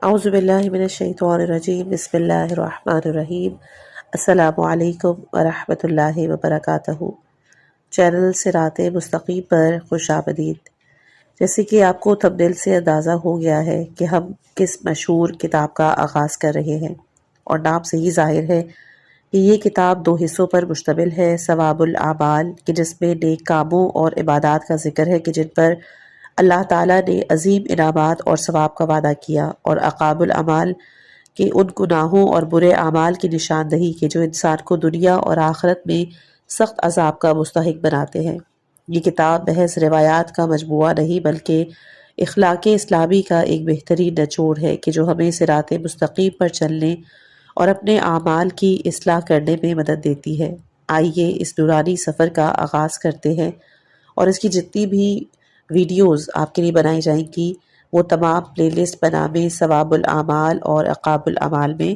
اعوذ باللہ من الشیطان الرجیم بسم اللہ الرحمن الرحیم السلام علیکم ورحمۃ اللہ وبرکاتہ۔ چینل صراط مستقیم پر خوش آمدید۔ جیسے کہ آپ کو تھمبنیل سے اندازہ ہو گیا ہے کہ ہم کس مشہور کتاب کا آغاز کر رہے ہیں، اور نام سے ہی ظاہر ہے کہ یہ کتاب 2 حصوں پر مشتمل ہے۔ ثواب الاعمال کہ جس میں نیک کاموں اور عبادات کا ذکر ہے کہ جن پر اللہ تعالیٰ نے عظیم انعامات اور ثواب کا وعدہ کیا، اور عقاب الاعمال کہ ان گناہوں اور برے اعمال کی نشاندہی کہ جو انسان کو دنیا اور آخرت میں سخت عذاب کا مستحق بناتے ہیں۔ یہ کتاب محض روایات کا مجموعہ نہیں بلکہ اخلاق اسلامی کا ایک بہترین نچوڑ ہے کہ جو ہمیں صراط مستقیم پر چلنے اور اپنے اعمال کی اصلاح کرنے میں مدد دیتی ہے۔ آئیے اس نورانی سفر کا آغاز کرتے ہیں، اور اس کی جتنی بھی ویڈیوز آپ کے لیے بنائی جائیں گی وہ تمام پلے لسٹ بنامے ثواب الاعمال اور عقاب الاعمال میں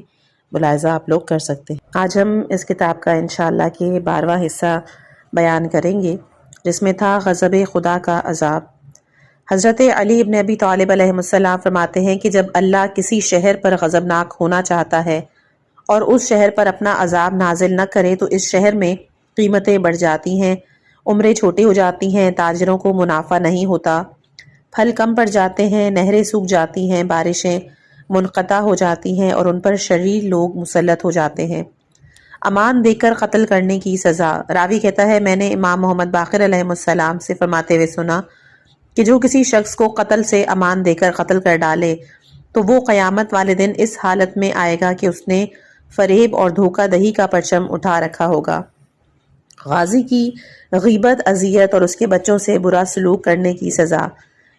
ملاحظہ آپ لوگ کر سکتے ہیں۔ آج ہم اس کتاب کا انشاءاللہ کے 12واں حصہ بیان کریں گے، جس میں تھا غضب خدا کا عذاب۔ حضرت علی ابن ابی طالب علیہ السلام فرماتے ہیں کہ جب اللہ کسی شہر پر غضبناک ہونا چاہتا ہے اور اس شہر پر اپنا عذاب نازل نہ کرے تو اس شہر میں قیمتیں بڑھ جاتی ہیں، عمریں چھوٹی ہو جاتی ہیں، تاجروں کو منافع نہیں ہوتا، پھل کم پڑ جاتے ہیں، نہریں سوکھ جاتی ہیں، بارشیں منقطع ہو جاتی ہیں اور ان پر شریر لوگ مسلط ہو جاتے ہیں۔ امان دے کر قتل کرنے کی سزا۔ راوی کہتا ہے میں نے امام محمد باقر علیہ السلام سے فرماتے ہوئے سنا کہ جو کسی شخص کو قتل سے امان دے کر قتل کر ڈالے تو وہ قیامت والے دن اس حالت میں آئے گا کہ اس نے فریب اور دھوکہ دہی کا پرچم اٹھا رکھا ہوگا۔ غازی کی غیبت، اذیت اور اس کے بچوں سے برا سلوک کرنے کی سزا۔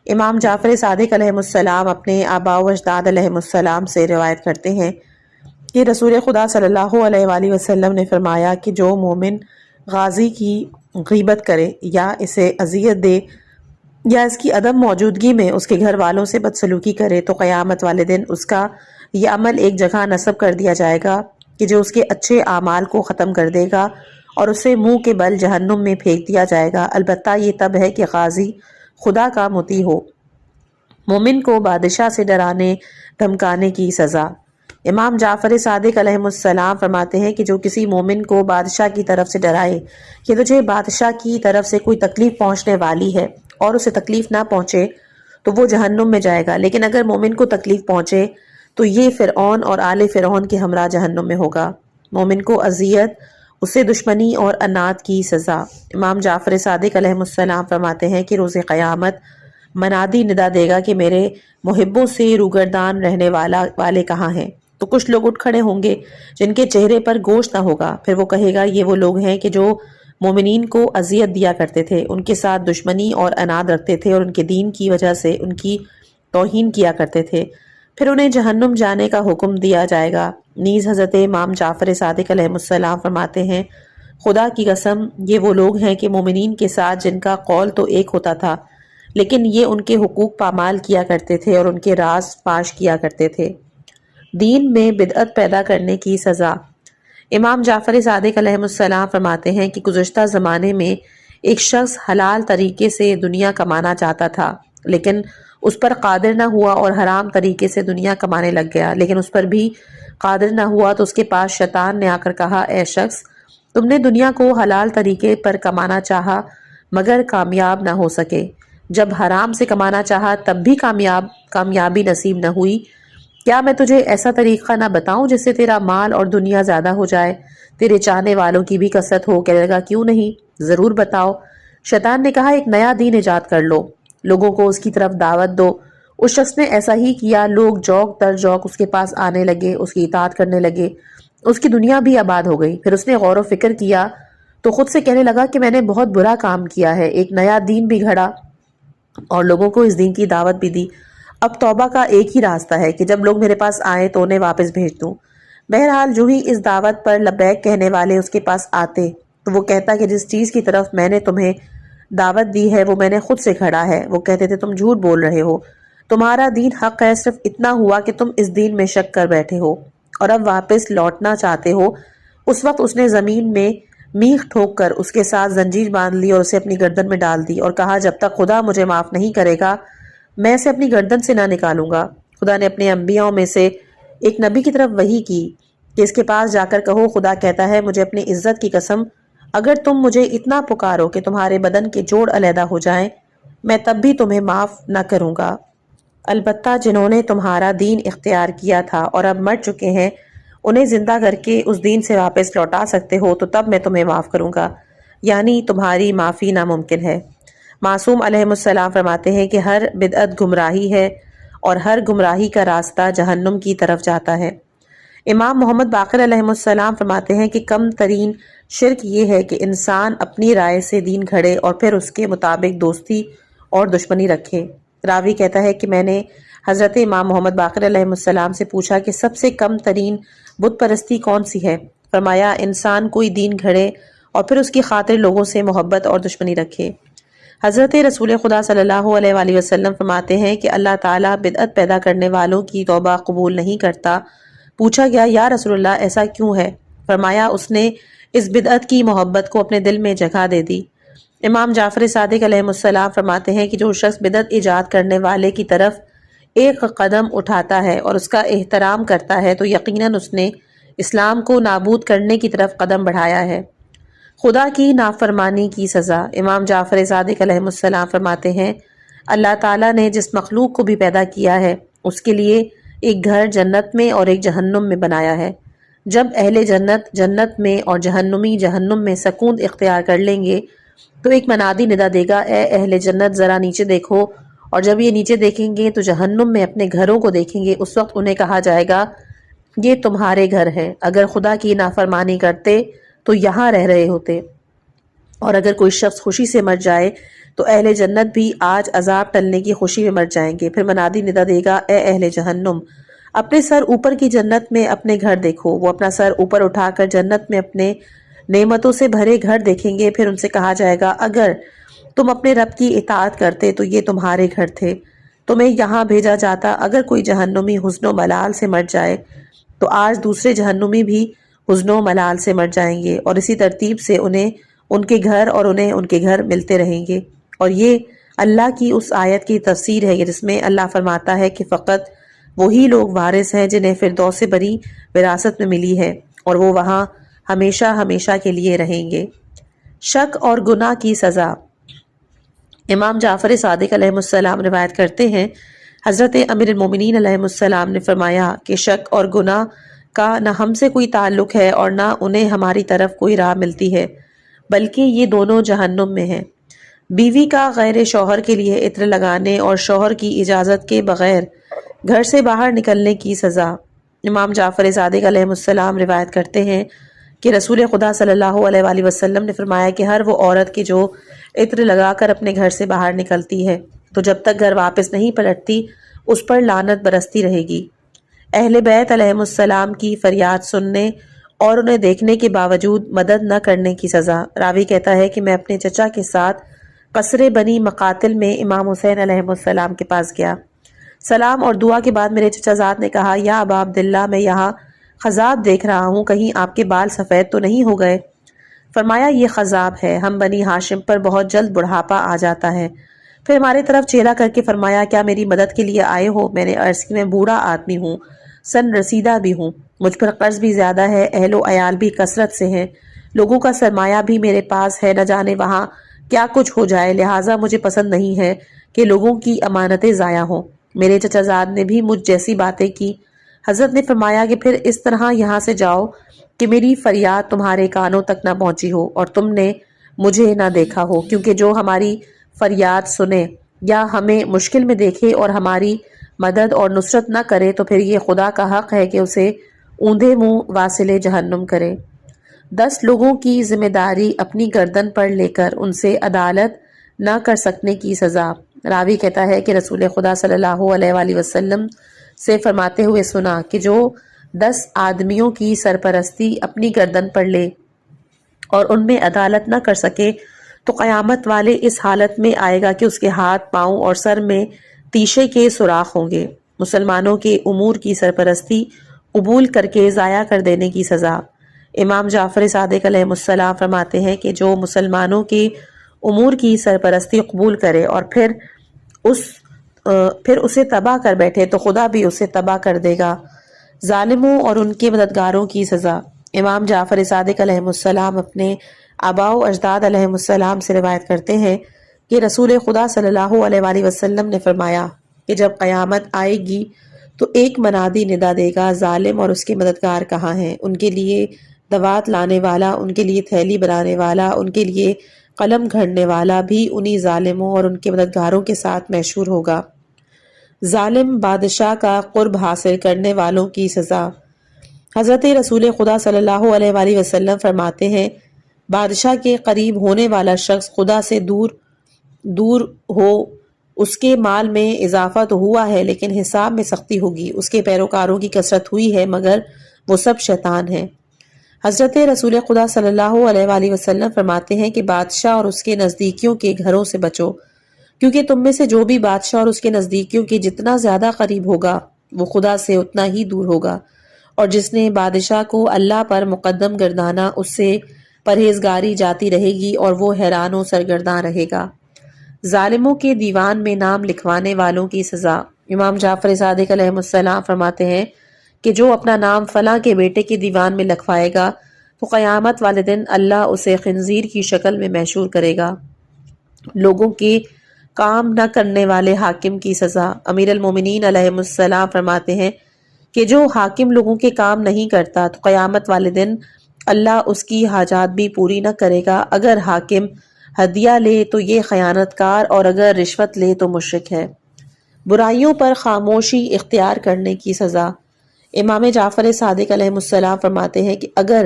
امام جعفر صادق علیہ السلام اپنے آباء و اجداد علیہ السلام سے روایت کرتے ہیں کہ رسول خدا صلی اللہ علیہ وآلہ وسلم نے فرمایا کہ جو مومن غازی کی غیبت کرے یا اسے اذیت دے یا اس کی عدم موجودگی میں اس کے گھر والوں سے بدسلوکی کرے تو قیامت والے دن اس کا یہ عمل ایک جگہ نصب کر دیا جائے گا کہ جو اس کے اچھے اعمال کو ختم کر دے گا اور اسے منہ کے بل جہنم میں پھینک دیا جائے گا، البتہ یہ تب ہے کہ غازی خدا کا مطیع ہو۔ مومن کو بادشاہ سے ڈرانے دھمکانے کی سزا۔ امام جعفر صادق علیہ السلام فرماتے ہیں کہ جو کسی مومن کو بادشاہ کی طرف سے ڈرائے کہ تجھے بادشاہ کی طرف سے کوئی تکلیف پہنچنے والی ہے اور اسے تکلیف نہ پہنچے تو وہ جہنم میں جائے گا، لیکن اگر مومن کو تکلیف پہنچے تو یہ فرعون اور آل فرعون کے ہمراہ جہنم میں ہوگا۔ مومن کو اذیت، اسے دشمنی اور انات کی سزا۔ امام جعفر صادق علیہ السلام فرماتے ہیں کہ روز قیامت منادی ندا دے گا کہ میرے محبوں سے روگردان رہنے والے کہاں ہیں؟ تو کچھ لوگ اٹھ کھڑے ہوں گے جن کے چہرے پر گوشت نہ ہوگا، پھر وہ کہے گا یہ وہ لوگ ہیں کہ جو مومنین کو اذیت دیا کرتے تھے، ان کے ساتھ دشمنی اور اناد رکھتے تھے اور ان کے دین کی وجہ سے ان کی توہین کیا کرتے تھے، پھر انہیں جہنم جانے کا حکم دیا جائے گا۔ نیز حضرت امام جعفر صادق علیہ السلام فرماتے ہیں خدا کی قسم یہ وہ لوگ ہیں کہ مومنین کے ساتھ جن کا قول تو ایک ہوتا تھا لیکن یہ ان کے حقوق پامال کیا کرتے تھے اور ان کے راز فاش کیا کرتے تھے۔ دین میں بدعت پیدا کرنے کی سزا۔ امام جعفر صادق علیہ السلام فرماتے ہیں کہ گزشتہ زمانے میں ایک شخص حلال طریقے سے دنیا کمانا چاہتا تھا لیکن اس پر قادر نہ ہوا اور حرام طریقے سے دنیا کمانے لگ گیا، لیکن اس پر بھی قادر نہ ہوا تو اس کے پاس شیطان نے آ کر کہا اے شخص تم نے دنیا کو حلال طریقے پر کمانا چاہا مگر کامیاب نہ ہو سکے، جب حرام سے کمانا چاہا تب بھی کامیابی نصیب نہ ہوئی، کیا میں تجھے ایسا طریقہ نہ بتاؤں جس سے تیرا مال اور دنیا زیادہ ہو جائے، تیرے چاہنے والوں کی بھی کثرت ہو؟ کہنے لگا کیوں نہیں، ضرور بتاؤ۔ شیطان نے کہا ایک نیا دین ایجاد کر لو، لوگوں کو اس کی طرف دعوت دو۔ اس شخص نے ایسا ہی کیا، لوگ جوک در جوک اس کے پاس آنے لگے، اس کی اطاعت کرنے لگے، اس کی دنیا بھی آباد ہو گئی۔ پھر اس نے غور و فکر کیا تو خود سے کہنے لگا کہ میں نے بہت برا کام کیا ہے، ایک نیا دین بھی گھڑا اور لوگوں کو اس دین کی دعوت بھی دی، اب توبہ کا ایک ہی راستہ ہے کہ جب لوگ میرے پاس آئیں تو انہیں واپس بھیج دوں۔ بہرحال جو ہی اس دعوت پر لبیک کہنے والے اس کے پاس آتے تو وہ کہتا کہ جس چیز کی طرف میں نے تمہیں دعوت دی ہے وہ میں نے خود سے کھڑا ہے۔ وہ کہتے تھے تم جھوٹ بول رہے ہو، تمہارا دین حق ہے، صرف اتنا ہوا کہ تم اس دین میں شک کر بیٹھے ہو اور اب واپس لوٹنا چاہتے ہو۔ اس وقت اس نے زمین میں میخ ٹھوک کر اس کے ساتھ زنجیر باندھ لی اور اسے اپنی گردن میں ڈال دی اور کہا جب تک خدا مجھے معاف نہیں کرے گا میں اسے اپنی گردن سے نہ نکالوں گا۔ خدا نے اپنے انبیاؤں میں سے ایک نبی کی طرف وحی کی کہ اس کے پاس جا کر کہو خدا کہتا ہے مجھے اپنی عزت کی قسم اگر تم مجھے اتنا پکارو کہ تمہارے بدن کے جوڑ علیحدہ ہو جائیں میں تب بھی تمہیں معاف نہ کروں گا، البتہ جنہوں نے تمہارا دین اختیار کیا تھا اور اب مر چکے ہیں انہیں زندہ کر کے اس دین سے واپس لوٹا سکتے ہو تو تب میں تمہیں معاف کروں گا، یعنی تمہاری معافی ناممکن ہے۔ معصوم علیہ السلام فرماتے ہیں کہ ہر بدعت گمراہی ہے اور ہر گمراہی کا راستہ جہنم کی طرف جاتا ہے۔ امام محمد باقر علیہ السلام فرماتے ہیں کہ کم ترین شرک یہ ہے کہ انسان اپنی رائے سے دین گھڑے اور پھر اس کے مطابق دوستی اور دشمنی رکھے۔ راوی کہتا ہے کہ میں نے حضرت امام محمد باقر علیہ السلام سے پوچھا کہ سب سے کم ترین بت پرستی کون سی ہے؟ فرمایا انسان کوئی دین گھڑے اور پھر اس کی خاطر لوگوں سے محبت اور دشمنی رکھے۔ حضرت رسول خدا صلی اللہ علیہ وآلہ وسلم فرماتے ہیں کہ اللہ تعالیٰ بدعت پیدا کرنے والوں کی توبہ قبول نہیں کرتا۔ پوچھا گیا یا رسول اللہ ایسا کیوں ہے؟ فرمایا اس نے اس بدعت کی محبت کو اپنے دل میں جگہ دے دی۔ امام جعفر صادق علیہ السلام فرماتے ہیں کہ جو شخص بدعت ایجاد کرنے والے کی طرف ایک قدم اٹھاتا ہے اور اس کا احترام کرتا ہے تو یقیناً اس نے اسلام کو نابود کرنے کی طرف قدم بڑھایا ہے۔ خدا کی نافرمانی کی سزا۔ امام جعفر صادق علیہ السلام فرماتے ہیں اللہ تعالیٰ نے جس مخلوق کو بھی پیدا کیا ہے اس کے لیے ایک گھر جنت میں اور ایک جہنم میں بنایا ہے۔ جب اہل جنت جنت میں اور جہنمی جہنم میں سکون اختیار کر لیں گے تو ایک منادی ندا دے گا اے اہل جنت ذرا نیچے دیکھو، اور جب یہ نیچے دیکھیں گے تو جہنم میں اپنے گھروں کو دیکھیں گے، اس وقت انہیں کہا جائے گا یہ تمہارے گھر ہیں، اگر خدا کی نافرمانی کرتے تو یہاں رہ رہے ہوتے، اور اگر کوئی شخص خوشی سے مر جائے تو اہل جنت بھی آج عذاب ٹلنے کی خوشی میں مر جائیں گے۔ پھر منادی ندا دے گا اے اہل جہنم اپنے سر اوپر کی جنت میں اپنے گھر دیکھو، وہ اپنا سر اوپر اٹھا کر جنت میں اپنے نعمتوں سے بھرے گھر دیکھیں گے، پھر ان سے کہا جائے گا اگر تم اپنے رب کی اطاعت کرتے تو یہ تمہارے گھر تھے، تمہیں یہاں بھیجا جاتا۔ اگر کوئی جہنمی حزن و ملال سے مر جائے تو آج دوسرے جہنمی بھی حزن و ملال سے مر جائیں گے، اور اسی ترتیب سے انہیں ان کے گھر اور انہیں ان کے گھر ملتے رہیں گے۔ اور یہ اللہ کی اس آیت کی تفسیر ہے جس میں اللہ فرماتا ہے کہ فقط وہی لوگ وارث ہیں جنہیں فردوس بری وراثت میں ملی ہے اور وہ وہاں ہمیشہ ہمیشہ کے لیے رہیں گے۔ شک اور گناہ کی سزا۔ امام جعفر صادق علیہ السلام روایت کرتے ہیں حضرت امیر المومنین علیہ السلام نے فرمایا کہ شک اور گناہ کا نہ ہم سے کوئی تعلق ہے اور نہ انہیں ہماری طرف کوئی راہ ملتی ہے، بلکہ یہ دونوں جہنم میں ہیں۔ بیوی کا غیر شوہر کے لیے عطر لگانے اور شوہر کی اجازت کے بغیر گھر سے باہر نکلنے کی سزا۔ امام جعفر صادق علیہ السلام روایت کرتے ہیں کہ رسول خدا صلی اللہ علیہ وآلہ وسلم نے فرمایا کہ ہر وہ عورت کی جو عطر لگا کر اپنے گھر سے باہر نکلتی ہے تو جب تک گھر واپس نہیں پلٹتی اس پر لعنت برستی رہے گی۔ اہل بیت علیہ السلام کی فریاد سننے اور انہیں دیکھنے کے باوجود مدد نہ کرنے کی سزا۔ راوی کہتا ہے کہ میں اپنے چچا کے ساتھ قصر بنی مقاتل میں امام حسین علیہ السلام کے پاس گیا۔ سلام اور دعا کے بعد میرے چچا زاد نے کہا یا ابا عبداللہ میں یہاں خضاب دیکھ رہا ہوں، کہیں آپ کے بال سفید تو نہیں ہو گئے؟ فرمایا یہ خضاب ہے، ہم بنی ہاشم پر بہت جلد بڑھاپا آ جاتا ہے۔ پھر ہماری طرف چہرہ کر کے فرمایا کیا میری مدد کے لیے آئے ہو؟ میں نے عرض کی میں بوڑھا آدمی ہوں، سن رسیدہ بھی ہوں، مجھ پر قرض بھی زیادہ ہے، اہل و عیال بھی کثرت سے ہیں، لوگوں کا سرمایہ بھی میرے پاس ہے، نہ جانے وہاں کیا کچھ ہو جائے، لہٰذا مجھے پسند نہیں ہے کہ لوگوں کی امانتیں ضائع ہوں۔ میرے چچا زاد نے بھی مجھ جیسی باتیں کی۔ حضرت نے فرمایا کہ پھر اس طرح یہاں سے جاؤ کہ میری فریاد تمہارے کانوں تک نہ پہنچی ہو اور تم نے مجھے نہ دیکھا ہو، کیونکہ جو ہماری فریاد سنے یا ہمیں مشکل میں دیکھے اور ہماری مدد اور نصرت نہ کرے تو پھر یہ خدا کا حق ہے کہ اسے اوندھے منہ واصل جہنم کرے۔ 10 لوگوں کی ذمہ داری اپنی گردن پر لے کر ان سے عدالت نہ کر سکنے کی سزا۔ راوی کہتا ہے کہ رسول خدا صلی اللہ علیہ وآلہ وسلم سے فرماتے ہوئے سنا کہ جو 10 آدمیوں کی سرپرستی اپنی گردن پر لے اور ان میں عدالت نہ کر سکے تو قیامت والے اس حالت میں آئے گا کہ اس کے ہاتھ، پاؤں اور سر میں تیشے کے سوراخ ہوں گے۔ مسلمانوں کے امور کی سرپرستی قبول کر کے ضائع کر دینے کی سزا۔ امام جعفر صادق علیہ السلام فرماتے ہیں کہ جو مسلمانوں کے امور کی سرپرستی قبول کرے اور پھر اس پھر اسے تباہ کر بیٹھے تو خدا بھی اسے تباہ کر دے گا۔ ظالموں اور ان کے مددگاروں کی سزا۔ امام جعفر صادق علیہ السلام اپنے آباء و اجداد علیہ السلام سے روایت کرتے ہیں کہ رسول خدا صلی اللہ علیہ وآلہ وسلم نے فرمایا کہ جب قیامت آئے گی تو ایک منادی ندا دے گا، ظالم اور اس کے مددگار کہاں ہیں؟ ان کے لیے دوات لانے والا، ان کے لیے تھیلی بنانے والا، ان کے لیے قلم گھڑنے والا بھی انہی ظالموں اور ان کے مددگاروں کے ساتھ محشور ہوگا۔ ظالم بادشاہ کا قرب حاصل کرنے والوں کی سزا۔ حضرت رسول خدا صلی اللہ علیہ وآلہ وسلم فرماتے ہیں بادشاہ کے قریب ہونے والا شخص خدا سے دور ہو، اس کے مال میں اضافہ تو ہوا ہے لیکن حساب میں سختی ہوگی، اس کے پیروکاروں کی کثرت ہوئی ہے مگر وہ سب شیطان ہیں۔ حضرت رسول خدا صلی اللہ علیہ وآلہ وسلم فرماتے ہیں کہ بادشاہ اور اس کے نزدیکیوں کے گھروں سے بچو، کیونکہ تم میں سے جو بھی بادشاہ اور اس کے نزدیکیوں کے جتنا زیادہ قریب ہوگا وہ خدا سے اتنا ہی دور ہوگا، اور جس نے بادشاہ کو اللہ پر مقدم گردانا اس سے پرہیزگاری جاتی رہے گی اور وہ حیران و سرگرداں رہے گا۔ ظالموں کے دیوان میں نام لکھوانے والوں کی سزا۔ امام جعفر صادق علیہ السلام فرماتے ہیں کہ جو اپنا نام فلاں کے بیٹے کے دیوان میں لکھوائے گا تو قیامت والے دن اللہ اسے خنزیر کی شکل میں محشور کرے گا۔ لوگوں کے کام نہ کرنے والے حاکم کی سزا۔ امیر المومنین علیہ السلام فرماتے ہیں کہ جو حاکم لوگوں کے کام نہیں کرتا تو قیامت والے دن اللہ اس کی حاجات بھی پوری نہ کرے گا۔ اگر حاکم ہدیہ لے تو یہ خیانت کار اور اگر رشوت لے تو مشرک ہے۔ برائیوں پر خاموشی اختیار کرنے کی سزا۔ امام جعفر صادق علیہ السلام فرماتے ہیں کہ اگر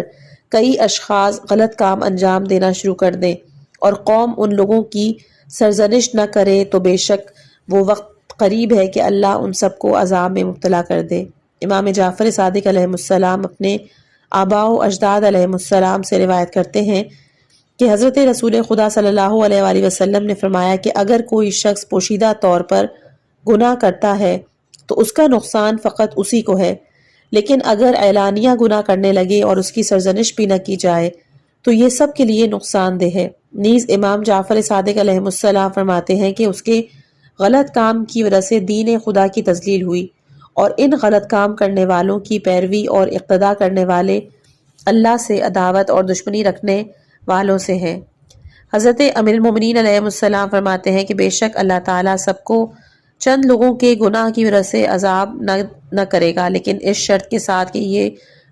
کئی اشخاص غلط کام انجام دینا شروع کر دیں اور قوم ان لوگوں کی سرزنش نہ کرے تو بے شک وہ وقت قریب ہے کہ اللہ ان سب کو عذاب میں مبتلا کر دے۔ امام جعفر صادق علیہ السلام اپنے آباء و اجداد علیہ السلام سے روایت کرتے ہیں کہ حضرت رسول خدا صلی اللہ علیہ وآلہ وسلم نے فرمایا کہ اگر کوئی شخص پوشیدہ طور پر گناہ کرتا ہے تو اس کا نقصان فقط اسی کو ہے، لیکن اگر اعلانیہ گناہ کرنے لگے اور اس کی سرزنش بھی نہ کی جائے تو یہ سب کے لیے نقصان دہ ہے۔ نیز امام جعفر صادق علیہ السلام فرماتے ہیں کہ اس کے غلط کام کی وجہ سے دین خدا کی تضلیل ہوئی، اور ان غلط کام کرنے والوں کی پیروی اور اقتداء کرنے والے اللہ سے عداوت اور دشمنی رکھنے والوں سے ہیں۔ حضرت امیر المومنین علیہ السلام فرماتے ہیں کہ بے شک اللہ تعالیٰ سب کو چند لوگوں کے گناہ کی وجہ سے عذاب نہ کرے گا، لیکن اس شرط کے ساتھ کہ یہ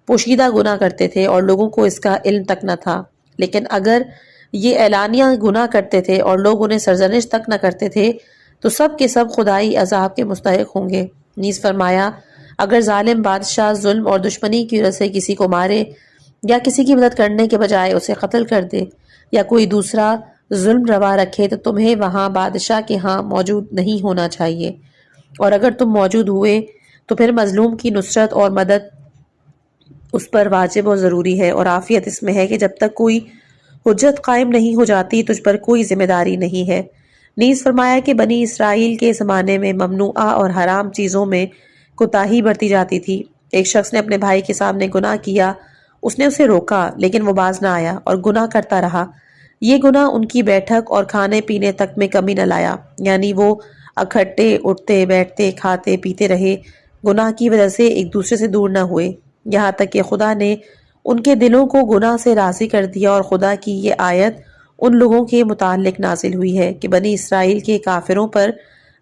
پوشیدہ گناہ کرتے تھے اور لوگوں کو اس کا علم تک نہ تھا، لیکن اگر یہ اعلانیہ گناہ کرتے تھے اور لوگ انہیں سرزنش تک نہ کرتے تھے تو سب کے سب خدائی عذاب کے مستحق ہوں گے۔ نیز فرمایا اگر ظالم بادشاہ ظلم اور دشمنی کی وجہ سے کسی کو مارے یا کسی کی مدد کرنے کے بجائے اسے قتل کر دے یا کوئی دوسرا ظلم روا رکھے تو تمہیں وہاں بادشاہ کے ہاں موجود نہیں ہونا چاہیے، اور اگر تم موجود ہوئے تو پھر مظلوم کی نصرت اور مدد اس پر واجب اور ضروری ہے، اور عافیت اس میں ہے کہ جب تک کوئی حجت قائم نہیں ہو جاتی تجھ پر کوئی ذمہ داری نہیں ہے۔ نیز فرمایا کہ بنی اسرائیل کے زمانے میں ممنوعہ اور حرام چیزوں میں کوتاہی برتی جاتی تھی۔ ایک شخص نے اپنے بھائی کے سامنے گناہ کیا، اس نے اسے روکا لیکن وہ باز نہ آیا اور گناہ کرتا رہا۔ یہ گناہ ان کی بیٹھک اور کھانے پینے تک میں کمی نہ لایا، یعنی وہ اکٹھے اٹھتے بیٹھتے کھاتے پیتے رہے، گناہ کی وجہ سے ایک دوسرے سے دور نہ ہوئے، یہاں تک کہ خدا نے ان کے دلوں کو گناہ سے راضی کر دیا، اور خدا کی یہ آیت ان لوگوں کے متعلق نازل ہوئی ہے کہ بنی اسرائیل کے کافروں پر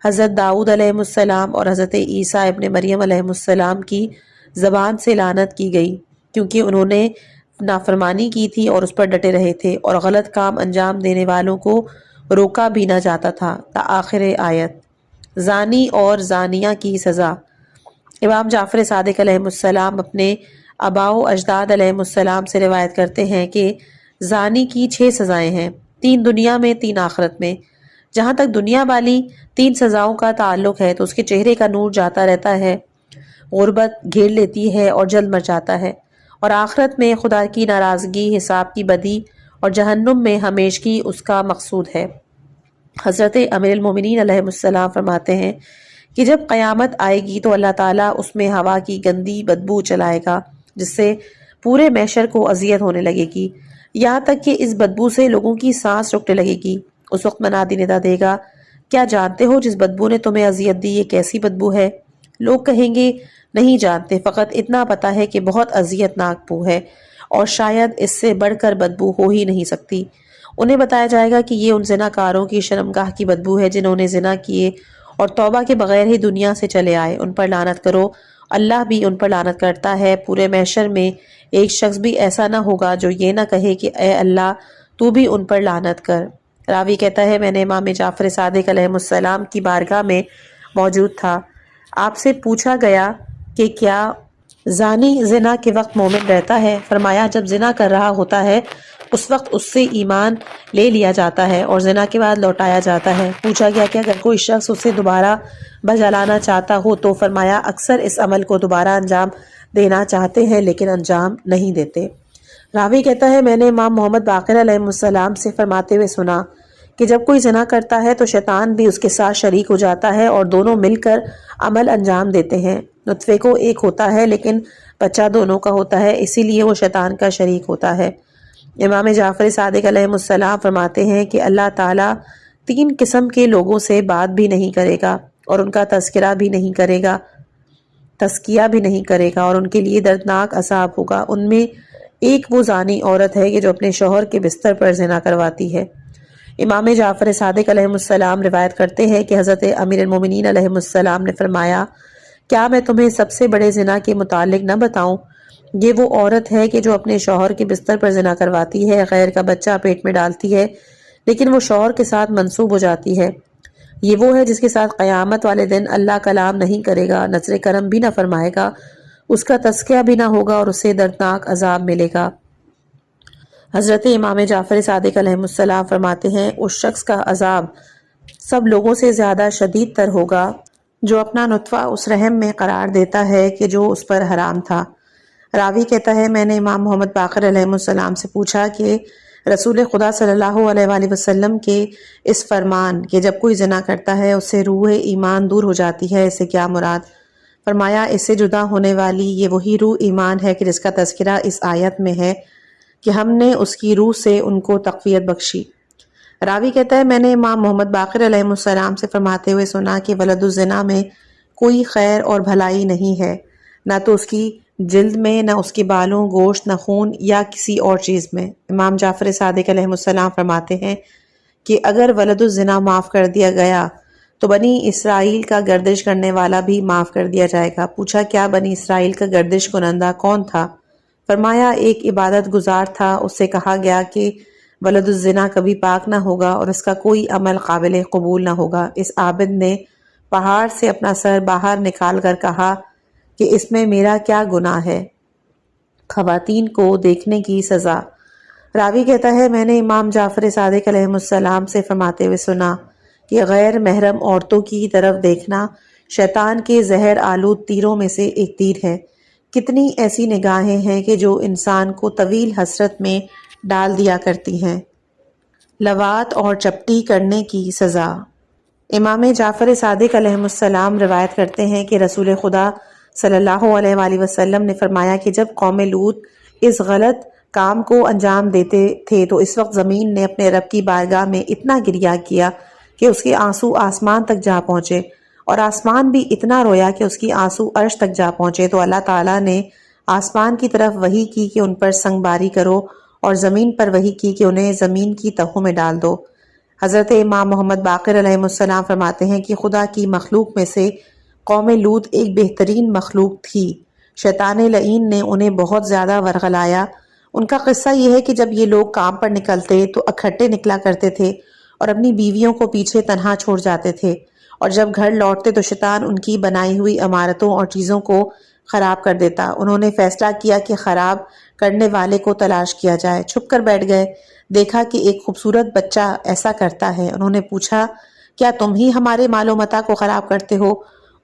حضرت داؤد علیہ السلام اور حضرت عیسیٰ ابن مریم علیہ السلام کی زبان سے لعنت کی گئی، کیونکہ انہوں نے نافرمانی کی تھی اور اس پر ڈٹے رہے تھے، اور غلط کام انجام دینے والوں کو روکا بھی نہ جاتا تھا تا آخر آیت۔ زانی اور زانیہ کی سزا۔ امام جعفر صادق علیہ السلام اپنے آباء و اجداد علیہ السلام سے روایت کرتے ہیں کہ زانی کی 6 سزائیں ہیں، 3 دنیا میں 3 آخرت میں۔ جہاں تک دنیا والی 3 سزاؤں کا تعلق ہے تو اس کے چہرے کا نور جاتا رہتا ہے، غربت گھیر لیتی ہے اور جلد مر جاتا ہے، اور آخرت میں خدا کی ناراضگی، حساب کی بدی اور جہنم میں ہمیشگی اس کا مقصود ہے۔ حضرت امیر المومنین علیہ السلام فرماتے ہیں کہ جب قیامت آئے گی تو اللہ تعالیٰ اس میں ہوا کی گندی بدبو چلائے گا جس سے پورے محشر کو اذیت ہونے لگے گی، یہاں تک کہ اس بدبو سے لوگوں کی سانس رکنے لگے گی۔ اس وقت منادی ندا دے گا کیا جانتے ہو جس بدبو نے تمہیں اذیت دی یہ کیسی بدبو ہے؟ لوگ کہیں گے نہیں جانتے، فقط اتنا پتا ہے کہ بہت اذیت ناک بو ہے اور شاید اس سے بڑھ کر بدبو ہو ہی نہیں سکتی۔ انہیں بتایا جائے گا کہ یہ ان زناکاروں کی شرمگاہ کی بدبو ہے جنہوں نے زنا کیے اور توبہ کے بغیر ہی دنیا سے چلے آئے، ان پر لعنت کرو۔ اللہ بھی ان پر لعنت کرتا ہے۔ پورے محشر میں ایک شخص بھی ایسا نہ ہوگا جو یہ نہ کہے کہ اے اللہ تو بھی ان پر لعنت کر۔ راوی کہتا ہے میں نے امام جعفر صادق علیہ السلام کی بارگاہ میں موجود تھا۔ آپ سے پوچھا گیا کہ کیا زانی زنا کے وقت مومن رہتا ہے؟ فرمایا جب زنا کر رہا ہوتا ہے اس وقت اس سے ایمان لے لیا جاتا ہے اور زنا کے بعد لوٹایا جاتا ہے۔ پوچھا گیا کہ اگر کوئی شخص اسے دوبارہ بجلانا چاہتا ہو تو؟ فرمایا اکثر اس عمل کو دوبارہ انجام دینا چاہتے ہیں لیکن انجام نہیں دیتے۔ راوی کہتا ہے میں نے امام محمد باقر علیہ السلام سے فرماتے ہوئے سنا کہ جب کوئی زنا کرتا ہے تو شیطان بھی اس کے ساتھ شریک ہو جاتا ہے اور دونوں مل کر عمل انجام دیتے ہیں۔ نطفے کو ایک ہوتا ہے لیکن بچہ دونوں کا ہوتا ہے، اسی لیے وہ شیطان کا شریک ہوتا ہے۔ امام جعفر صادق علیہ السلام فرماتے ہیں کہ اللہ تعالیٰ 3 قسم کے لوگوں سے بات بھی نہیں کرے گا اور ان کا تذکیہ بھی نہیں کرے گا اور ان کے لیے دردناک عذاب ہوگا۔ ان میں ایک وہ زانی عورت ہے کہ جو اپنے شوہر کے بستر پر زنا کرواتی ہے۔ امام جعفر صادق علیہ السلام روایت کرتے ہیں کہ حضرت امیر المومنین علیہ السلام نے فرمایا کیا میں تمہیں سب سے بڑے زنا کے متعلق نہ بتاؤں؟ یہ وہ عورت ہے کہ جو اپنے شوہر کے بستر پر زنا کرواتی ہے، غیر کا بچہ پیٹ میں ڈالتی ہے لیکن وہ شوہر کے ساتھ منسوب ہو جاتی ہے۔ یہ وہ ہے جس کے ساتھ قیامت والے دن اللہ کلام نہیں کرے گا، نظر کرم بھی نہ فرمائے گا، اس کا تذکیہ بھی نہ ہوگا اور اسے دردناک عذاب ملے گا۔ حضرت امام جعفر صادق علیہ السلام فرماتے ہیں اس شخص کا عذاب سب لوگوں سے زیادہ شدید تر ہوگا جو اپنا نطفہ اس رحم میں قرار دیتا ہے کہ جو اس پر حرام تھا۔ راوی کہتا ہے میں نے امام محمد باقر علیہ السلام سے پوچھا کہ رسول خدا صلی اللہ علیہ وآلہ وسلم کے اس فرمان کہ جب کوئی زنا کرتا ہے اس سے روح ایمان دور ہو جاتی ہے، اس سے کیا مراد؟ فرمایا اس سے جدا ہونے والی یہ وہی روح ایمان ہے کہ جس کا تذکرہ اس آیت میں ہے کہ ہم نے اس کی روح سے ان کو تقویت بخشی۔ راوی کہتا ہے میں نے امام محمد باقر علیہ السلام سے فرماتے ہوئے سنا کہ ولد الزنا میں کوئی خیر اور بھلائی نہیں ہے، نہ تو اس کی جلد میں، نہ اس کے بالوں، گوشت، نہ خون یا کسی اور چیز میں۔ امام جعفر صادق علیہ السلام فرماتے ہیں کہ اگر ولد الزنا معاف کر دیا گیا تو بنی اسرائیل کا گردش کرنے والا بھی معاف کر دیا جائے گا۔ پوچھا کیا بنی اسرائیل کا گردش کنندہ کون تھا؟ فرمایا ایک عبادت گزار تھا، اس سے کہا گیا کہ ولد الزنا کبھی پاک نہ ہوگا اور اس کا کوئی عمل قابل قبول نہ ہوگا۔ اس عابد نے پہاڑ سے اپنا سر باہر نکال کر کہا کہ اس میں میرا کیا گناہ ہے؟ خواتین کو دیکھنے کی سزا۔ راوی کہتا ہے میں نے امام جعفر صادق علیہ السلام سے فرماتے ہوئے سنا کہ غیر محرم عورتوں کی طرف دیکھنا شیطان کے زہر آلود تیروں میں سے ایک تیر ہے۔ کتنی ایسی نگاہیں ہیں کہ جو انسان کو طویل حسرت میں ڈال دیا کرتی ہیں۔ لواط اور چپٹی کرنے کی سزا۔ امام جعفر صادق علیہ السلام روایت کرتے ہیں کہ رسول خدا صلی اللہ علیہ وآلہ وسلم نے فرمایا کہ جب قوم لوط اس غلط کام کو انجام دیتے تھے تو اس وقت زمین نے اپنے رب کی بارگاہ میں اتنا گریہ کیا کہ اس کے آنسو آسمان تک جا پہنچے اور آسمان بھی اتنا رویا کہ اس کی آنسو عرش تک جا پہنچے۔ تو اللہ تعالیٰ نے آسمان کی طرف وحی کی کہ ان پر سنگ باری کرو اور زمین پر وحی کی کہ انہیں زمین کی تہوں میں ڈال دو۔ حضرت امام محمد باقر علیہ السلام فرماتے ہیں کہ خدا کی مخلوق میں سے قوم لوط ایک بہترین مخلوق تھی۔ شیطان لعین نے انہیں بہت زیادہ ورغلایا۔ ان کا قصہ یہ ہے کہ جب یہ لوگ کام پر نکلتے تو اکٹھے نکلا کرتے تھے اور اپنی بیویوں کو پیچھے تنہا چھوڑ جاتے تھے، اور جب گھر لوٹتے تو شیطان ان کی بنائی ہوئی عمارتوں اور چیزوں کو خراب کر دیتا۔ انہوں نے فیصلہ کیا کہ خراب کرنے والے کو تلاش کیا جائے۔ چھپ کر بیٹھ گئے، دیکھا کہ ایک خوبصورت بچہ ایسا کرتا ہے۔ انہوں نے پوچھا کیا تم ہی ہمارے مال و متاع کو خراب کرتے ہو؟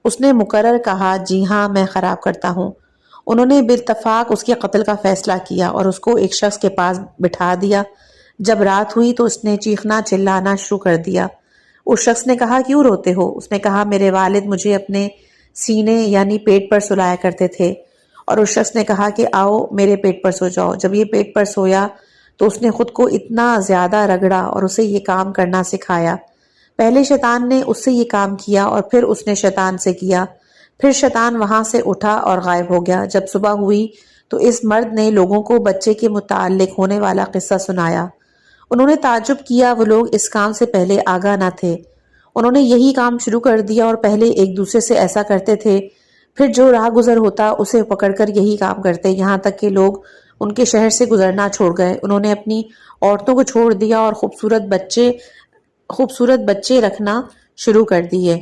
اس نے مقرر کہا جی ہاں میں خراب کرتا ہوں۔ انہوں نے بالاتفاق اس کے قتل کا فیصلہ کیا اور اس کو ایک شخص کے پاس بٹھا دیا۔ جب رات ہوئی تو اس نے چیخنا چلانا شروع کر دیا۔ اس شخص نے کہا کیوں روتے ہو؟ اس نے کہا میرے والد مجھے اپنے سینے یعنی پیٹ پر سلایا کرتے تھے، اور اس شخص نے کہا کہ آؤ میرے پیٹ پر سو جاؤ۔ جب یہ پیٹ پر سویا تو اس نے خود کو اتنا زیادہ رگڑا اور اسے یہ کام کرنا سکھایا۔ پہلے شیطان نے اس سے یہ کام کیا اور پھر اس نے شیطان سے کیا، پھر شیطان وہاں سے اٹھا اور غائب ہو گیا۔ جب صبح ہوئی تو اس مرد نے لوگوں کو بچے کے متعلق ہونے والا قصہ سنایا۔ انہوں نے تعجب کیا، وہ لوگ اس کام سے پہلے آگاہ نہ تھے۔ انہوں نے یہی کام شروع کر دیا اور پہلے ایک دوسرے سے ایسا کرتے تھے، پھر جو راہ گزر ہوتا اسے پکڑ کر یہی کام کرتے، یہاں تک کہ لوگ ان کے شہر سے گزرنا چھوڑ گئے۔ انہوں نے اپنی عورتوں کو چھوڑ دیا اور خوبصورت بچے رکھنا شروع کر دیے۔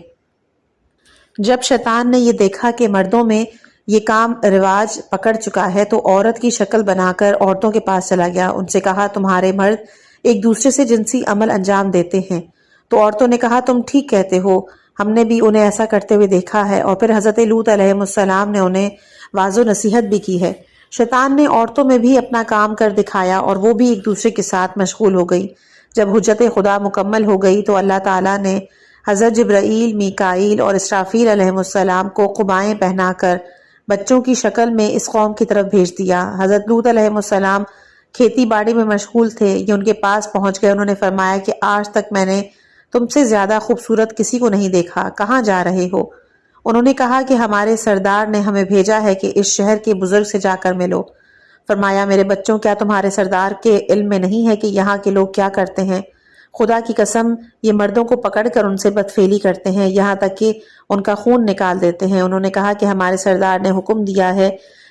جب شیطان نے یہ دیکھا کہ مردوں میں یہ کام رواج پکڑ چکا ہے تو عورت کی شکل بنا کر عورتوں کے پاس چلا گیا۔ ان سے کہا، تمہارے مرد ایک دوسرے سے جنسی عمل انجام دیتے ہیں؟ تو عورتوں نے کہا، تم ٹھیک کہتے ہو، ہم نے بھی انہیں ایسا کرتے ہوئے دیکھا ہے۔ اور پھر حضرت لوط علیہ السلام نے انہیں واضح نصیحت بھی کی ہے۔ شیطان نے عورتوں میں بھی اپنا کام کر دکھایا اور وہ بھی ایک دوسرے کے ساتھ مشغول ہو گئی۔ جب حجت خدا مکمل ہو گئی تو اللہ تعالیٰ نے حضرت جبرائیل، میکائیل اور اسرافیل علیہ السلام کو قبائیں پہنا کر بچوں کی شکل میں اس قوم کی طرف بھیج دیا۔ حضرت لوط علیہ السلام کھیتی باڑی میں مشغول تھے، یہ ان کے پاس پہنچ گئے۔ انہوں نے فرمایا کہ آج تک میں نے تم سے زیادہ خوبصورت کسی کو نہیں دیکھا، کہاں جا رہے ہو؟ انہوں نے کہا کہ ہمارے سردار نے ہمیں بھیجا ہے کہ اس شہر کے بزرگ سے جا کر ملو۔ فرمایا، میرے بچوں، کیا تمہارے سردار کے علم میں نہیں ہے کہ یہاں کے لوگ کیا کرتے ہیں؟ خدا کی قسم، یہ مردوں کو پکڑ کر ان سے بدفعلی کرتے ہیں، یہاں تک کہ ان کا خون نکال دیتے ہیں۔ انہوں نے کہا کہ ہمارے سردار نے حکم دیا ہے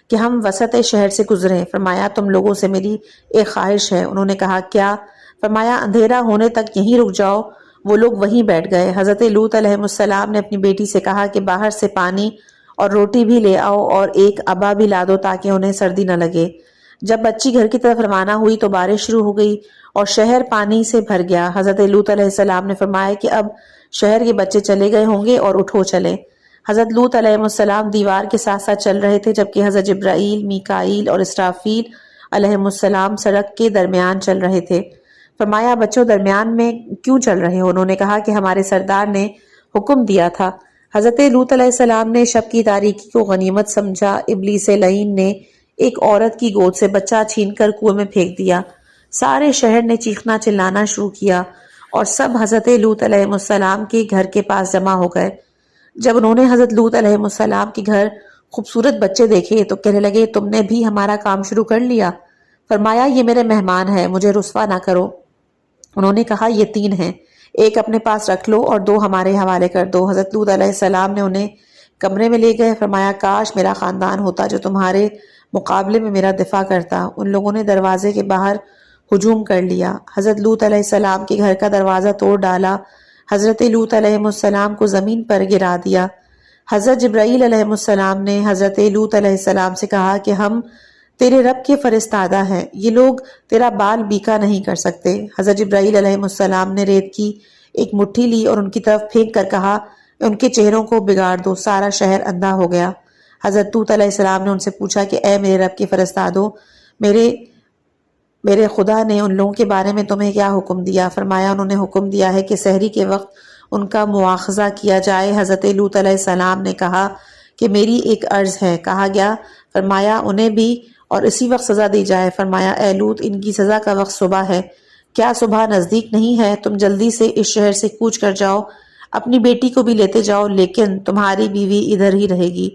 کہ ہم وسط شہر سے گزریں۔ فرمایا، تم لوگوں سے میری ایک خواہش ہے۔ انہوں نے کہا، کیا؟ فرمایا، اندھیرا ہونے تک یہیں رک جاؤ۔ وہ لوگ وہیں بیٹھ گئے۔ حضرت لوط علیہ السلام نے اپنی بیٹی سے کہا کہ باہر سے پانی اور روٹی بھی لے آؤ اور ایک عبا بھی لا دو تاکہ انہیں سردی نہ لگے۔ جب بچی گھر کی طرف روانہ ہوئی تو بارش شروع ہو گئی اور شہر پانی سے بھر گیا۔ حضرت لوط علیہ السلام نے فرمایا کہ اب شہر کے بچے چلے گئے ہوں گے اور اٹھو چلیں۔ حضرت لوط علیہ السلام دیوار کے ساتھ ساتھ چل رہے تھے جبکہ حضرت جبرائیل، میکائیل اور اسرافیل علیہ السلام سڑک کے درمیان چل رہے تھے۔ فرمایا، بچوں، درمیان میں کیوں چل رہے ہو؟ انہوں نے کہا کہ ہمارے سردار نے حکم دیا تھا۔ حضرت لوط علیہ السلام نے شب کی تاریکی کو غنیمت سمجھا۔ ابلیس لعین نے ایک عورت کی گود سے بچہ چھین کر کنویں میں پھینک دیا۔ سارے شہر نے چیخنا چلانا شروع کیا اور سب حضرت لوط علیہ السلام کے گھر کے پاس جمع ہو گئے۔ جب انہوں نے حضرت لوط علیہ السلام کے گھر خوبصورت بچے دیکھے تو کہنے لگے، تم نے بھی ہمارا کام شروع کر لیا۔ فرمایا، یہ میرے مہمان ہیں، مجھے رسوا نہ کرو۔ انہوں نے کہا، یہ 3 ہیں، ایک اپنے پاس رکھ لو اور 2 ہمارے حوالے کر دو۔ حضرت لوط علیہ السلام نے انہیں کمرے میں لے گئے۔ فرمایا، کاش میرا خاندان ہوتا جو تمہارے مقابلے میں میرا دفاع کرتا۔ ان لوگوں نے دروازے کے باہر ہجوم کر لیا، حضرت لوط علیہ السلام کے گھر کا دروازہ توڑ ڈالا، حضرت لوط علیہ السلام کو زمین پر گرا دیا۔ حضرت جبرائیل علیہ السلام نے حضرت لوط علیہ السلام سے کہا کہ ہم تیرے رب کے فرستادہ ہیں، یہ لوگ تیرا بال بیکا نہیں کر سکتے۔ حضرت جبرائیل علیہ السلام نے ریت کی ایک مٹھی لی اور ان کی طرف پھینک کر کہا، ان کے چہروں کو بگاڑ دو۔ سارا شہر اندھا ہو گیا۔ حضرت لوط علیہ السلام نے ان سے پوچھا کہ اے میرے رب کے فرستادو، میرے خدا نے ان لوگوں کے بارے میں تمہیں کیا حکم دیا؟ فرمایا، انہوں نے حکم دیا ہے کہ سحری کے وقت ان کا مواخذہ کیا جائے۔ حضرت لوط علیہ السلام نے کہا کہ میری ایک عرض ہے۔ کہا گیا، فرمایا انہیں بھی اور اسی وقت سزا دی جائے۔ فرمایا، اے لوط، ان کی سزا کا وقت صبح ہے، کیا صبح نزدیک نہیں ہے؟ تم جلدی سے اس شہر سے کوچ کر جاؤ، اپنی بیٹی کو بھی لیتے جاؤ، لیکن تمہاری بیوی ادھر ہی رہے گی۔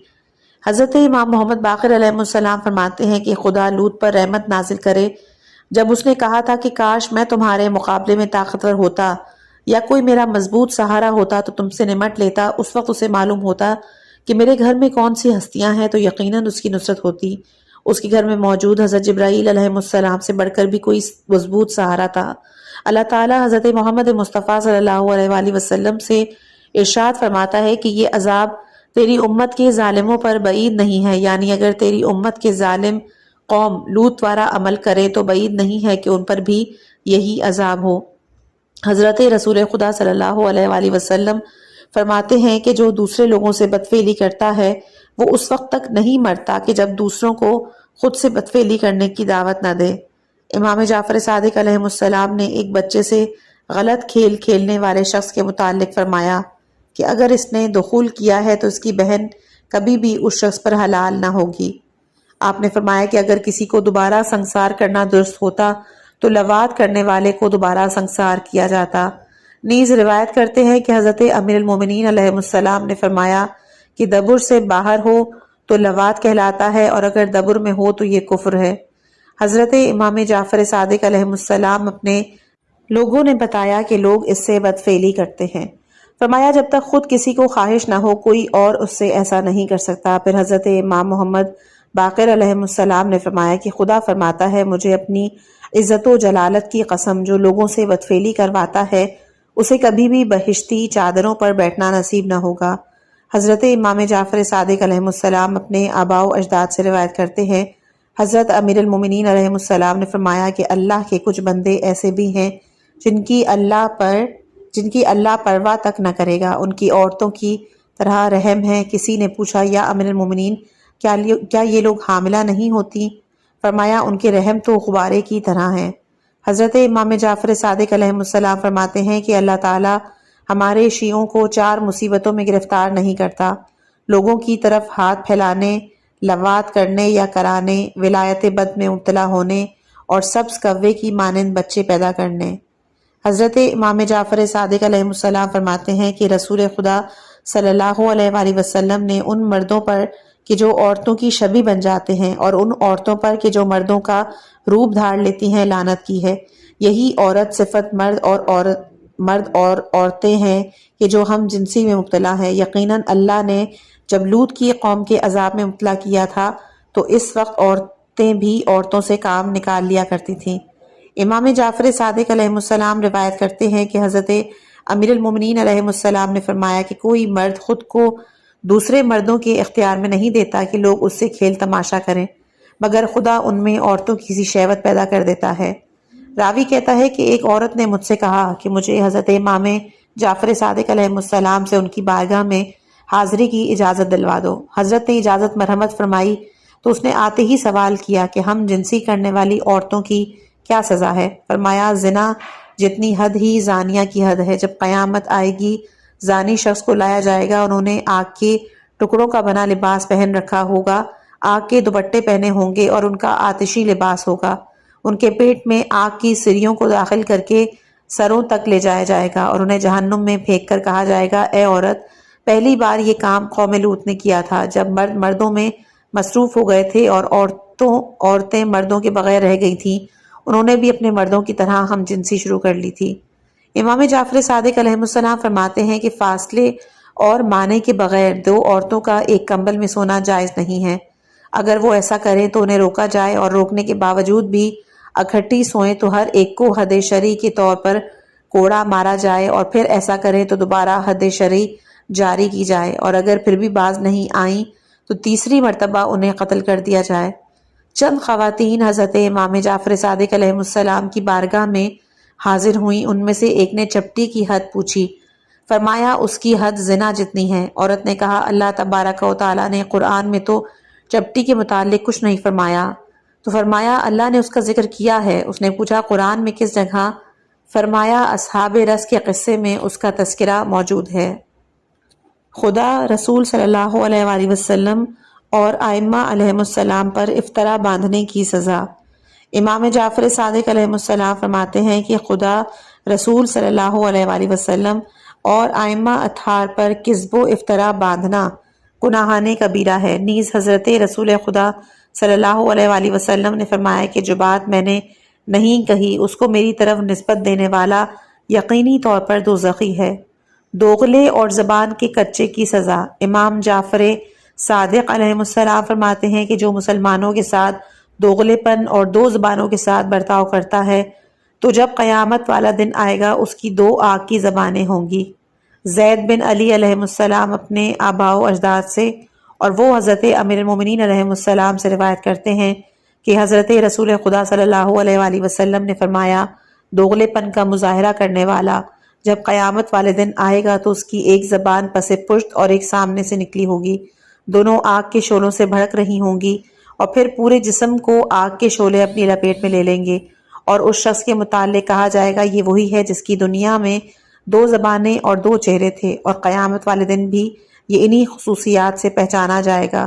حضرت امام محمد باقر علیہ السلام فرماتے ہیں کہ خدا لوط پر رحمت نازل کرے، جب اس نے کہا تھا کہ کاش میں تمہارے مقابلے میں طاقتور ہوتا یا کوئی میرا مضبوط سہارا ہوتا تو تم سے نمٹ لیتا، اس وقت اسے معلوم ہوتا کہ میرے گھر میں کون سی ہستیاں ہیں تو یقیناً اس کی نصرت ہوتی۔ اس کے گھر میں موجود حضرت جبرائیل علیہ السلام سے بڑھ کر بھی کوئی مضبوط سہارا تھا۔ اللہ تعالیٰ حضرت محمد مصطفیٰ صلی اللہ علیہ وآلہ وسلم سے ارشاد فرماتا ہے کہ یہ عذاب تیری امت کے ظالموں پر بعید نہیں ہے، یعنی اگر تیری امت کے ظالم قوم لوط وارا عمل کرے تو بعید نہیں ہے کہ ان پر بھی یہی عذاب ہو۔ حضرت رسول خدا صلی اللہ علیہ وآلہ وسلم فرماتے ہیں کہ جو دوسرے لوگوں سے بدفعلی کرتا ہے وہ اس وقت تک نہیں مرتا کہ جب دوسروں کو خود سے بدفعلی کرنے کی دعوت نہ دے۔ امام جعفر صادق علیہ السلام نے ایک بچے سے غلط کھیل کھیلنے والے شخص کے متعلق فرمایا کہ اگر اس نے دخول کیا ہے تو اس کی بہن کبھی بھی اس شخص پر حلال نہ ہوگی۔ آپ نے فرمایا کہ اگر کسی کو دوبارہ سنسار کرنا درست ہوتا تو لواط کرنے والے کو دوبارہ سنسار کیا جاتا۔ نیز روایت کرتے ہیں کہ حضرت امیر المومنین علیہ السلام نے فرمایا کہ دبر سے باہر ہو تو لواط کہلاتا ہے، اور اگر دبر میں ہو تو یہ کفر ہے۔ حضرت امام جعفر صادق علیہ السلام اپنے لوگوں نے بتایا کہ لوگ اس سے بدفعلی کرتے ہیں۔ فرمایا جب تک خود کسی کو خواہش نہ ہو کوئی اور اس سے ایسا نہیں کر سکتا۔ پھر حضرت امام محمد باقر علیہ السلام نے فرمایا کہ خدا فرماتا ہے مجھے اپنی عزت و جلالت کی قسم، جو لوگوں سے بدفعلی کرواتا ہے اسے کبھی بھی بہشتی چادروں پر بیٹھنا نصیب نہ ہوگا۔ حضرت امام جعفر صادق علیہ السلام اپنے آباء و اجداد سے روایت کرتے ہیں، حضرت امیر المومنین علیہ السلام نے فرمایا کہ اللہ کے کچھ بندے ایسے بھی ہیں جن کی اللہ پرواہ تک نہ کرے گا، ان کی عورتوں کی طرح رحم ہے۔ کسی نے پوچھا یا امیر المومنین کیا یہ لوگ حاملہ نہیں ہوتی؟ فرمایا ان کے رحم تو غبارے کی طرح ہیں۔ حضرت امام جعفر صادق علیہ السلام فرماتے ہیں کہ اللہ تعالی ہمارے شیعوں کو 4 مصیبتوں میں گرفتار نہیں کرتا: لوگوں کی طرف ہاتھ پھیلانے، لواط کرنے یا کرانے، ولایت بد میں مبتلا ہونے، اور سبز کوے کی مانند بچے پیدا کرنے۔ حضرت امام جعفر صادق علیہ السلام فرماتے ہیں کہ رسول خدا صلی اللہ علیہ وآلہ وسلم نے ان مردوں پر کہ جو عورتوں کی شبیہ بن جاتے ہیں اور ان عورتوں پر کہ جو مردوں کا روپ دھار لیتی ہیں لعنت کی ہے۔ یہی عورت صفت مرد اور عورتیں ہیں کہ جو ہم جنسی میں مبتلا ہیں۔ یقیناً اللہ نے جب لوط کی قوم کے عذاب میں مبتلا کیا تھا تو اس وقت عورتیں بھی عورتوں سے کام نکال لیا کرتی تھیں۔ امام جعفر صادق علیہ السلام روایت کرتے ہیں کہ حضرت امیر المومنین علیہ السلام نے فرمایا کہ کوئی مرد خود کو دوسرے مردوں کے اختیار میں نہیں دیتا کہ لوگ اس سے کھیل تماشا کریں، مگر خدا ان میں عورتوں کی سی شہوت پیدا کر دیتا ہے۔ راوی کہتا ہے کہ ایک عورت نے مجھ سے کہا کہ مجھے حضرت امام جعفر صادق علیہ السلام سے ان کی بارگاہ میں حاضری کی اجازت دلوا دو۔ حضرت نے اجازت مرحمت فرمائی تو اس نے آتے ہی سوال کیا کہ ہم جنسی کرنے والی عورتوں کی کیا سزا ہے؟ فرمایا زنا جتنی حد ہی زانیہ کی حد ہے۔ جب قیامت آئے گی زانی شخص کو لایا جائے گا، انہوں نے آگ کے ٹکڑوں کا بنا لباس پہن رکھا ہوگا، آگ کے دوپٹے پہنے ہوں گے اور ان کا آتشی لباس ہوگا۔ ان کے پیٹ میں آگ کی سریوں کو داخل کر کے سروں تک لے جایا جائے گا اور انہیں جہنم میں پھینک کر کہا جائے گا، اے عورت، پہلی بار یہ کام قوم لوط نے کیا تھا جب مرد مردوں میں مصروف ہو گئے تھے اور عورتیں مردوں کے بغیر رہ گئی تھیں، انہوں نے بھی اپنے مردوں کی طرح ہم جنسی شروع کر لی تھی۔ امام جعفر صادق علیہ السلام فرماتے ہیں کہ فاصلے اور معنی کے بغیر 2 عورتوں کا ایک کمبل میں سونا جائز نہیں ہے۔ اگر وہ ایسا کریں تو انہیں روکا جائے، اور روکنے کے باوجود بھی اکٹھی سوئیں تو ہر ایک کو حد شرعی کے طور پر کوڑا مارا جائے، اور پھر ایسا کریں تو دوبارہ حد شرعی جاری کی جائے، اور اگر پھر بھی باز نہیں آئیں تو تیسری مرتبہ انہیں قتل کر دیا جائے۔ چند خواتین حضرت امام جعفر صادق علیہ السلام کی بارگاہ میں حاضر ہوئیں۔ ان میں سے ایک نے چپٹی کی حد پوچھی۔ فرمایا اس کی حد زنا جتنی ہے۔ عورت نے کہا اللہ تبارک و تعالیٰ نے قرآن میں تو چپٹی کے متعلق کچھ نہیں فرمایا۔ تو فرمایا اللہ نے اس کا ذکر کیا ہے۔ اس نے پوچھا قرآن میں کس جگہ؟ فرمایا اصحاب رس کے قصے میں اس کا تذکرہ موجود ہے۔ خدا، رسول صلی اللہ علیہ وآلہ وسلم اور ائمہ علیہ السلام پر افطرا باندھنے کی سزا۔ امام جعفر صادق علیہ السلام فرماتے ہیں کہ خدا، رسول صلی اللہ علیہ وآلہ وسلم اور ائمہ اطہار پر کذب و افطرا باندھنا گناہان کبیرہ ہے۔ نیز حضرت رسول خدا صلی اللہ علیہ وآلہ وسلم نے فرمایا کہ جو بات میں نے نہیں کہی اس کو میری طرف نسبت دینے والا یقینی طور پر دوزخی ہے۔ دوغلے اور زبان کے کچے کی سزا۔ امام جعفر صادق علیہ السلام فرماتے ہیں کہ جو مسلمانوں کے ساتھ دوغلے پن اور 2 زبانوں کے ساتھ برتاؤ کرتا ہے تو جب قیامت والا دن آئے گا اس کی 2 آگ کی زبانیں ہوں گی۔ زید بن علی علیہ السلام اپنے آباء و اجداد سے اور وہ حضرت امیر المومنین علیہ السلام سے روایت کرتے ہیں کہ حضرت رسول خدا صلی اللہ علیہ وآلہ وسلم نے فرمایا دوغلے پن کا مظاہرہ کرنے والا جب قیامت والے دن آئے گا تو اس کی ایک زبان پس پشت اور ایک سامنے سے نکلی ہوگی، دونوں آگ کے شعلوں سے بھڑک رہی ہوں گی، اور پھر پورے جسم کو آگ کے شعلے اپنی لپیٹ میں لے لیں گے، اور اس شخص کے متعلق کہا جائے گا یہ وہی ہے جس کی دنیا میں 2 زبانیں اور 2 چہرے تھے، اور قیامت والے دن بھی یہ انہی خصوصیات سے پہچانا جائے گا۔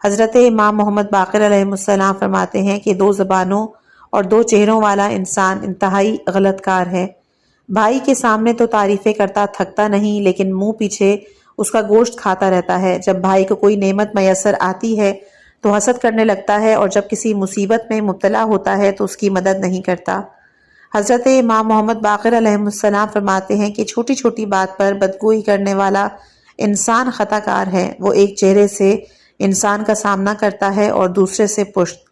حضرت امام محمد باقر علیہ السلام فرماتے ہیں کہ 2 زبانوں اور 2 چہروں والا انسان انتہائی غلط کار ہے۔ بھائی کے سامنے تو تعریفیں کرتا تھکتا نہیں، لیکن منہ پیچھے اس کا گوشت کھاتا رہتا ہے۔ جب بھائی کو کوئی نعمت میسر آتی ہے تو حسد کرنے لگتا ہے، اور جب کسی مصیبت میں مبتلا ہوتا ہے تو اس کی مدد نہیں کرتا۔ حضرت امام محمد باقر علیہ السلام فرماتے ہیں کہ چھوٹی چھوٹی بات پر بدگوئی کرنے والا انسان خطا کار ہے۔ وہ ایک چہرے سے انسان کا سامنا کرتا ہے اور دوسرے سے پشت۔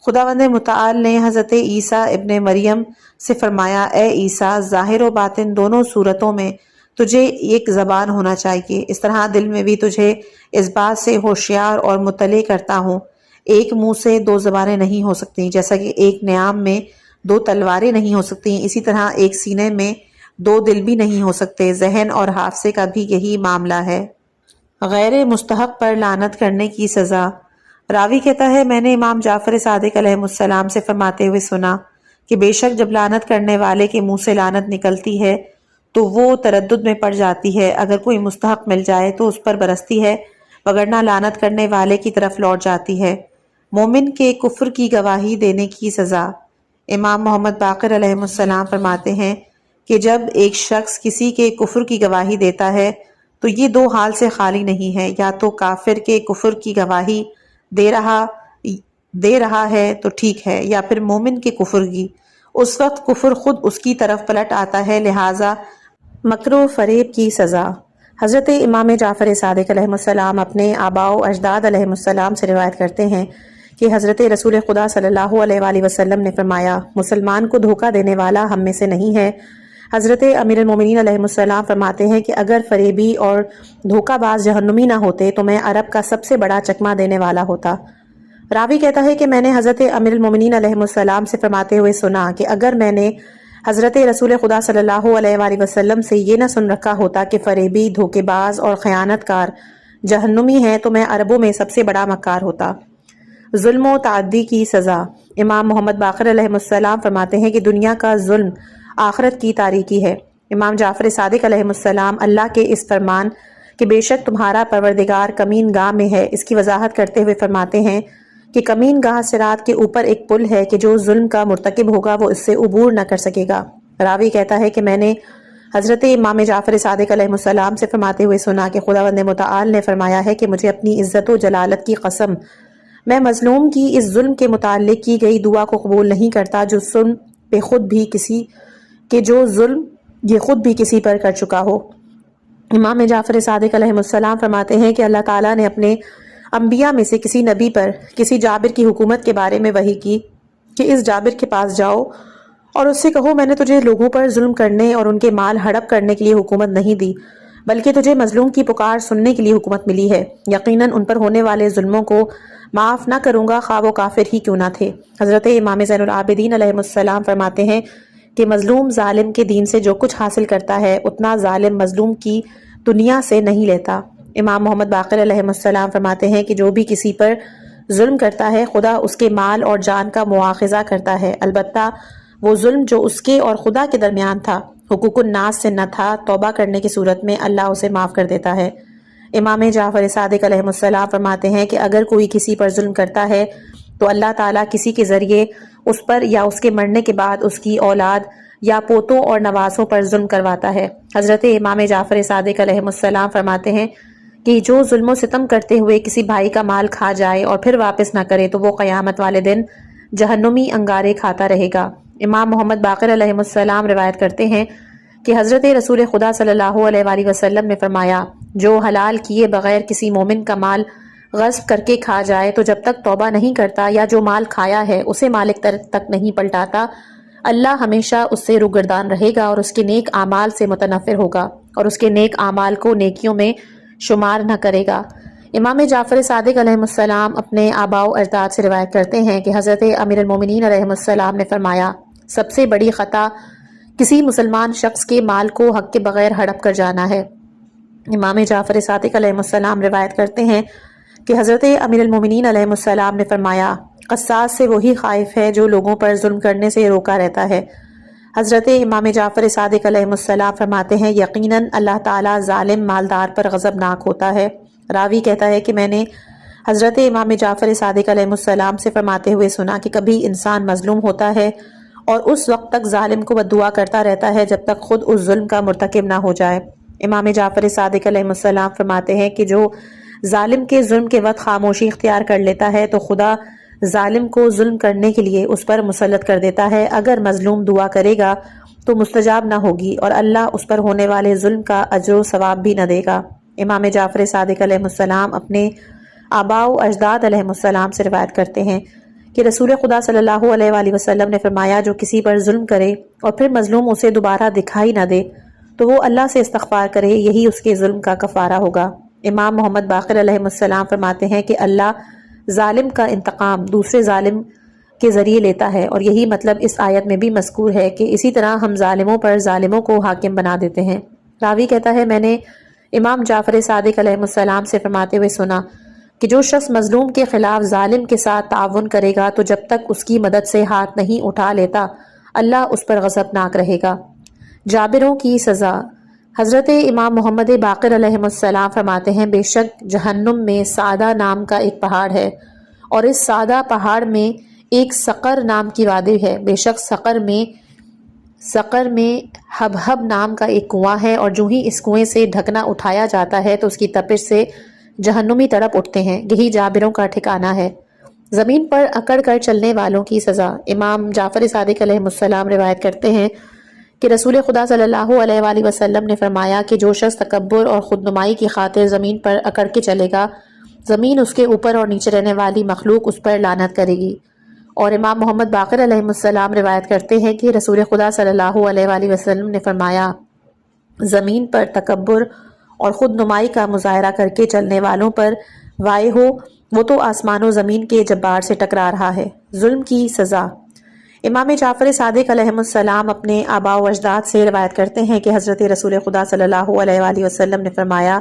خداوند متعال نے حضرت عیسیٰ ابن مریم سے فرمایا، اے عیسیٰ، ظاہر و باطن دونوں صورتوں میں تجھے ایک زبان ہونا چاہیے، اس طرح دل میں بھی تجھے اس بات سے ہوشیار اور مطلع کرتا ہوں۔ ایک منہ سے دو زبانیں نہیں ہو سکتی، جیسا کہ ایک نیام میں دو تلواریں نہیں ہو سکتی، اسی طرح ایک سینے میں دو دل بھی نہیں ہو سکتے۔ ذہن اور حافظے کا بھی یہی معاملہ ہے۔ غیر مستحق پر لعنت کرنے کی سزا۔ راوی کہتا ہے، میں نے امام جعفر صادق علیہ السلام سے فرماتے ہوئے سنا کہ بے شک جب لعنت کرنے والے کے منہ سے لعنت نکلتی ہے تو وہ تردد میں پڑ جاتی ہے، اگر کوئی مستحق مل جائے تو اس پر برستی ہے، وگرنہ لعنت کرنے والے کی طرف لوٹ جاتی ہے۔ مومن کے کفر کی گواہی دینے کی سزا۔ امام محمد باقر علیہ السلام فرماتے ہیں کہ جب ایک شخص کسی کے کفر کی گواہی دیتا ہے تو یہ دو حال سے خالی نہیں ہے، یا تو کافر کے کفر کی گواہی دے رہا ہے تو ٹھیک ہے، یا پھر مومن کے کفر کی۔ اس وقت کفر خود اس کی طرف پلٹ آتا ہے، لہٰذا مکر و فریب کی سزا۔ حضرت امام جعفر صادق علیہ السلام اپنے آباء و اجداد علیہ السلام سے روایت کرتے ہیں کہ حضرت رسول خدا صلی اللہ علیہ وآلہ وسلم نے فرمایا، مسلمان کو دھوکہ دینے والا ہم میں سے نہیں ہے۔ حضرت امیر المومنین علیہ السلام فرماتے ہیں کہ اگر فریبی اور دھوکہ باز جہنمی نہ ہوتے تو میں عرب کا سب سے بڑا چکمہ دینے والا ہوتا۔ راوی کہتا ہے کہ میں نے حضرت امیر المومنین علیہ السلام سے فرماتے ہوئے سنا کہ اگر میں نے حضرت رسول خدا صلی اللہ علیہ وآلہ وسلم سے یہ نہ سن رکھا ہوتا کہ فریبی، دھوکے باز اور خیانت کار جہنمی ہیں تو میں عربوں میں سب سے بڑا مکار ہوتا۔ ظلم و تعدی کی سزا۔ امام محمد باقر علیہ السلام فرماتے ہیں کہ دنیا کا ظلم آخرت کی تاریکی ہے۔ امام جعفر صادق علیہ السلام اللہ کے اس فرمان کہ بے شک تمہارا پروردگار کمین گاہ میں ہے، اس کی وضاحت کرتے ہوئے فرماتے ہیں کہ کمین گاہ صراط کے اوپر ایک پل ہے کہ جو ظلم کا مرتکب ہوگا وہ اس سے عبور نہ کر سکے گا۔ راوی کہتا ہے کہ میں نے حضرت امام جعفر صادق علیہ السلام سے فرماتے ہوئے سنا کہ خداوند متعال نے فرمایا ہے کہ مجھے اپنی عزت و جلالت کی قسم، میں مظلوم کی اس ظلم کے متعلق کی گئی دعا کو قبول نہیں کرتا جو ظلم پہ خود بھی کسی پر کر چکا ہو۔ امام جعفر صادق علیہ السلام فرماتے ہیں کہ اللہ تعالیٰ نے اپنے انبیاء میں سے کسی نبی پر کسی جابر کی حکومت کے بارے میں وحی کی کہ اس جابر کے پاس جاؤ اور اس سے کہو، میں نے تجھے لوگوں پر ظلم کرنے اور ان کے مال ہڑپ کرنے کے لیے حکومت نہیں دی، بلکہ تجھے مظلوم کی پکار سننے کے لیے حکومت ملی ہے۔ یقیناً ان پر ہونے والے ظلموں کو معاف نہ کروں گا، خواہ وہ کافر ہی کیوں نہ تھے۔ حضرت امام زین العابدین علیہ السلام فرماتے ہیں کہ مظلوم ظالم کے دین سے جو کچھ حاصل کرتا ہے اتنا ظالم مظلوم کی دنیا سے نہیں لیتا۔ امام محمد باقر علیہ السلام فرماتے ہیں کہ جو بھی کسی پر ظلم کرتا ہے خدا اس کے مال اور جان کا مواخذہ کرتا ہے، البتہ وہ ظلم جو اس کے اور خدا کے درمیان تھا، حقوق الناس سے نہ تھا، توبہ کرنے کی صورت میں اللہ اسے معاف کر دیتا ہے۔ امام جعفر صادق علیہ السلام فرماتے ہیں کہ اگر کوئی کسی پر ظلم کرتا ہے تو اللہ تعالیٰ کسی کے ذریعے اس پر یا اس کے مرنے کے بعد اس کی اولاد یا پوتوں اور نوازوں پر ظلم کرواتا ہے۔ حضرت امام جعفر صادق علیہ السلام فرماتے ہیں کہ جو ظلم و ستم کرتے ہوئے کسی بھائی کا مال کھا جائے اور پھر واپس نہ کرے تو وہ قیامت والے دن جہنمی انگارے کھاتا رہے گا۔ امام محمد باقر علیہ السلام روایت کرتے ہیں کہ حضرت رسول خدا صلی اللہ علیہ وآلہ وسلم نے فرمایا، جو حلال کیے بغیر کسی مومن کا مال غصب کر کے کھا جائے تو جب تک توبہ نہیں کرتا یا جو مال کھایا ہے اسے مالک تک نہیں پلٹاتا، اللہ ہمیشہ اس سے روگردان رہے گا اور اس کے نیک اعمال سے متنفر ہوگا اور اس کے نیک اعمال کو نیکیوں میں شمار نہ کرے گا۔ امام جعفر صادق علیہ السلام اپنے آباء و اجداد سے روایت کرتے ہیں کہ حضرت امیر المومنین علیہ السلام نے فرمایا، سب سے بڑی خطا کسی مسلمان شخص کے مال کو حق کے بغیر ہڑپ کر جانا ہے۔ امام جعفر صادق علیہ السلام روایت کرتے ہیں کہ حضرت امیر المومنین علیہ السلام نے فرمایا، قصاص سے وہی خائف ہے جو لوگوں پر ظلم کرنے سے روکا رہتا ہے۔ حضرت امام جعفر صادق علیہ السلام فرماتے ہیں، یقیناً اللہ تعالیٰ ظالم مالدار پر غضبناک ہوتا ہے۔ راوی کہتا ہے کہ میں نے حضرت امام جعفر صادق علیہ السلام سے فرماتے ہوئے سنا کہ کبھی انسان مظلوم ہوتا ہے اور اس وقت تک ظالم کو بد دعا کرتا رہتا ہے جب تک خود اس ظلم کا مرتکب نہ ہو جائے۔ امام جعفر صادق علیہ السلام فرماتے ہیں کہ جو ظالم کے ظلم کے وقت خاموشی اختیار کر لیتا ہے تو خدا ظالم کو ظلم کرنے کے لیے اس پر مسلط کر دیتا ہے۔ اگر مظلوم دعا کرے گا تو مستجاب نہ ہوگی اور اللہ اس پر ہونے والے ظلم کا اجر و ثواب بھی نہ دے گا۔ امام جعفر صادق علیہ السلام اپنے آباء و اجداد علیہ السلام سے روایت کرتے ہیں کہ رسول خدا صلی اللہ علیہ وآلہ وسلم نے فرمایا جو کسی پر ظلم کرے اور پھر مظلوم اسے دوبارہ دکھائی نہ دے تو وہ اللہ سے استغفار کرے، یہی اس کے ظلم کا کفارہ ہوگا۔ امام محمد باقر علیہ السلام فرماتے ہیں کہ اللہ ظالم کا انتقام دوسرے ظالم کے ذریعے لیتا ہے، اور یہی مطلب اس آیت میں بھی مذکور ہے کہ اسی طرح ہم ظالموں پر ظالموں کو حاکم بنا دیتے ہیں۔ راوی کہتا ہے میں نے امام جعفر صادق علیہ السلام سے فرماتے ہوئے سنا کہ جو شخص مظلوم کے خلاف ظالم کے ساتھ تعاون کرے گا تو جب تک اس کی مدد سے ہاتھ نہیں اٹھا لیتا اللہ اس پر غضبناک رہے گا۔ جابروں کی سزا۔ حضرت امام محمد باقر علیہ السلام فرماتے ہیں بے شک جہنم میں سعدہ نام کا ایک پہاڑ ہے، اور اس سعدہ پہاڑ میں ایک سقر نام کی وادی ہے۔ بے شک سقر میں حبحب نام کا ایک کنواں ہے، اور جو ہی اس کنویں سے ڈھکنا اٹھایا جاتا ہے تو اس کی تپش سے جہنمی تڑپ اٹھتے ہیں، یہی جابروں کا ٹھکانہ ہے۔ زمین پر اکڑ کر چلنے والوں کی سزا۔ امام جعفر صادق علیہ السلام روایت کرتے ہیں کہ رسول خدا صلی اللہ علیہ وآلہ وسلم نے فرمایا کہ جو شخص تکبر اور خود نمائی کی خاطر زمین پر اکڑ کے چلے گا، زمین اس کے اوپر اور نیچے رہنے والی مخلوق اس پر لعنت کرے گی۔ اور امام محمد باقر علیہ السلام روایت کرتے ہیں کہ رسول خدا صلی اللہ علیہ وآلہ وسلم نے فرمایا زمین پر تکبر اور خود نمائی کا مظاہرہ کر کے چلنے والوں پر وائے ہو، وہ تو آسمان و زمین کے جبار سے ٹکرا رہا ہے۔ ظلم کی سزا۔ امام جعفر صادق علیہ السلام اپنے آباء و اجداد سے روایت کرتے ہیں کہ حضرت رسول خدا صلی اللہ علیہ وآلہ وسلم نے فرمایا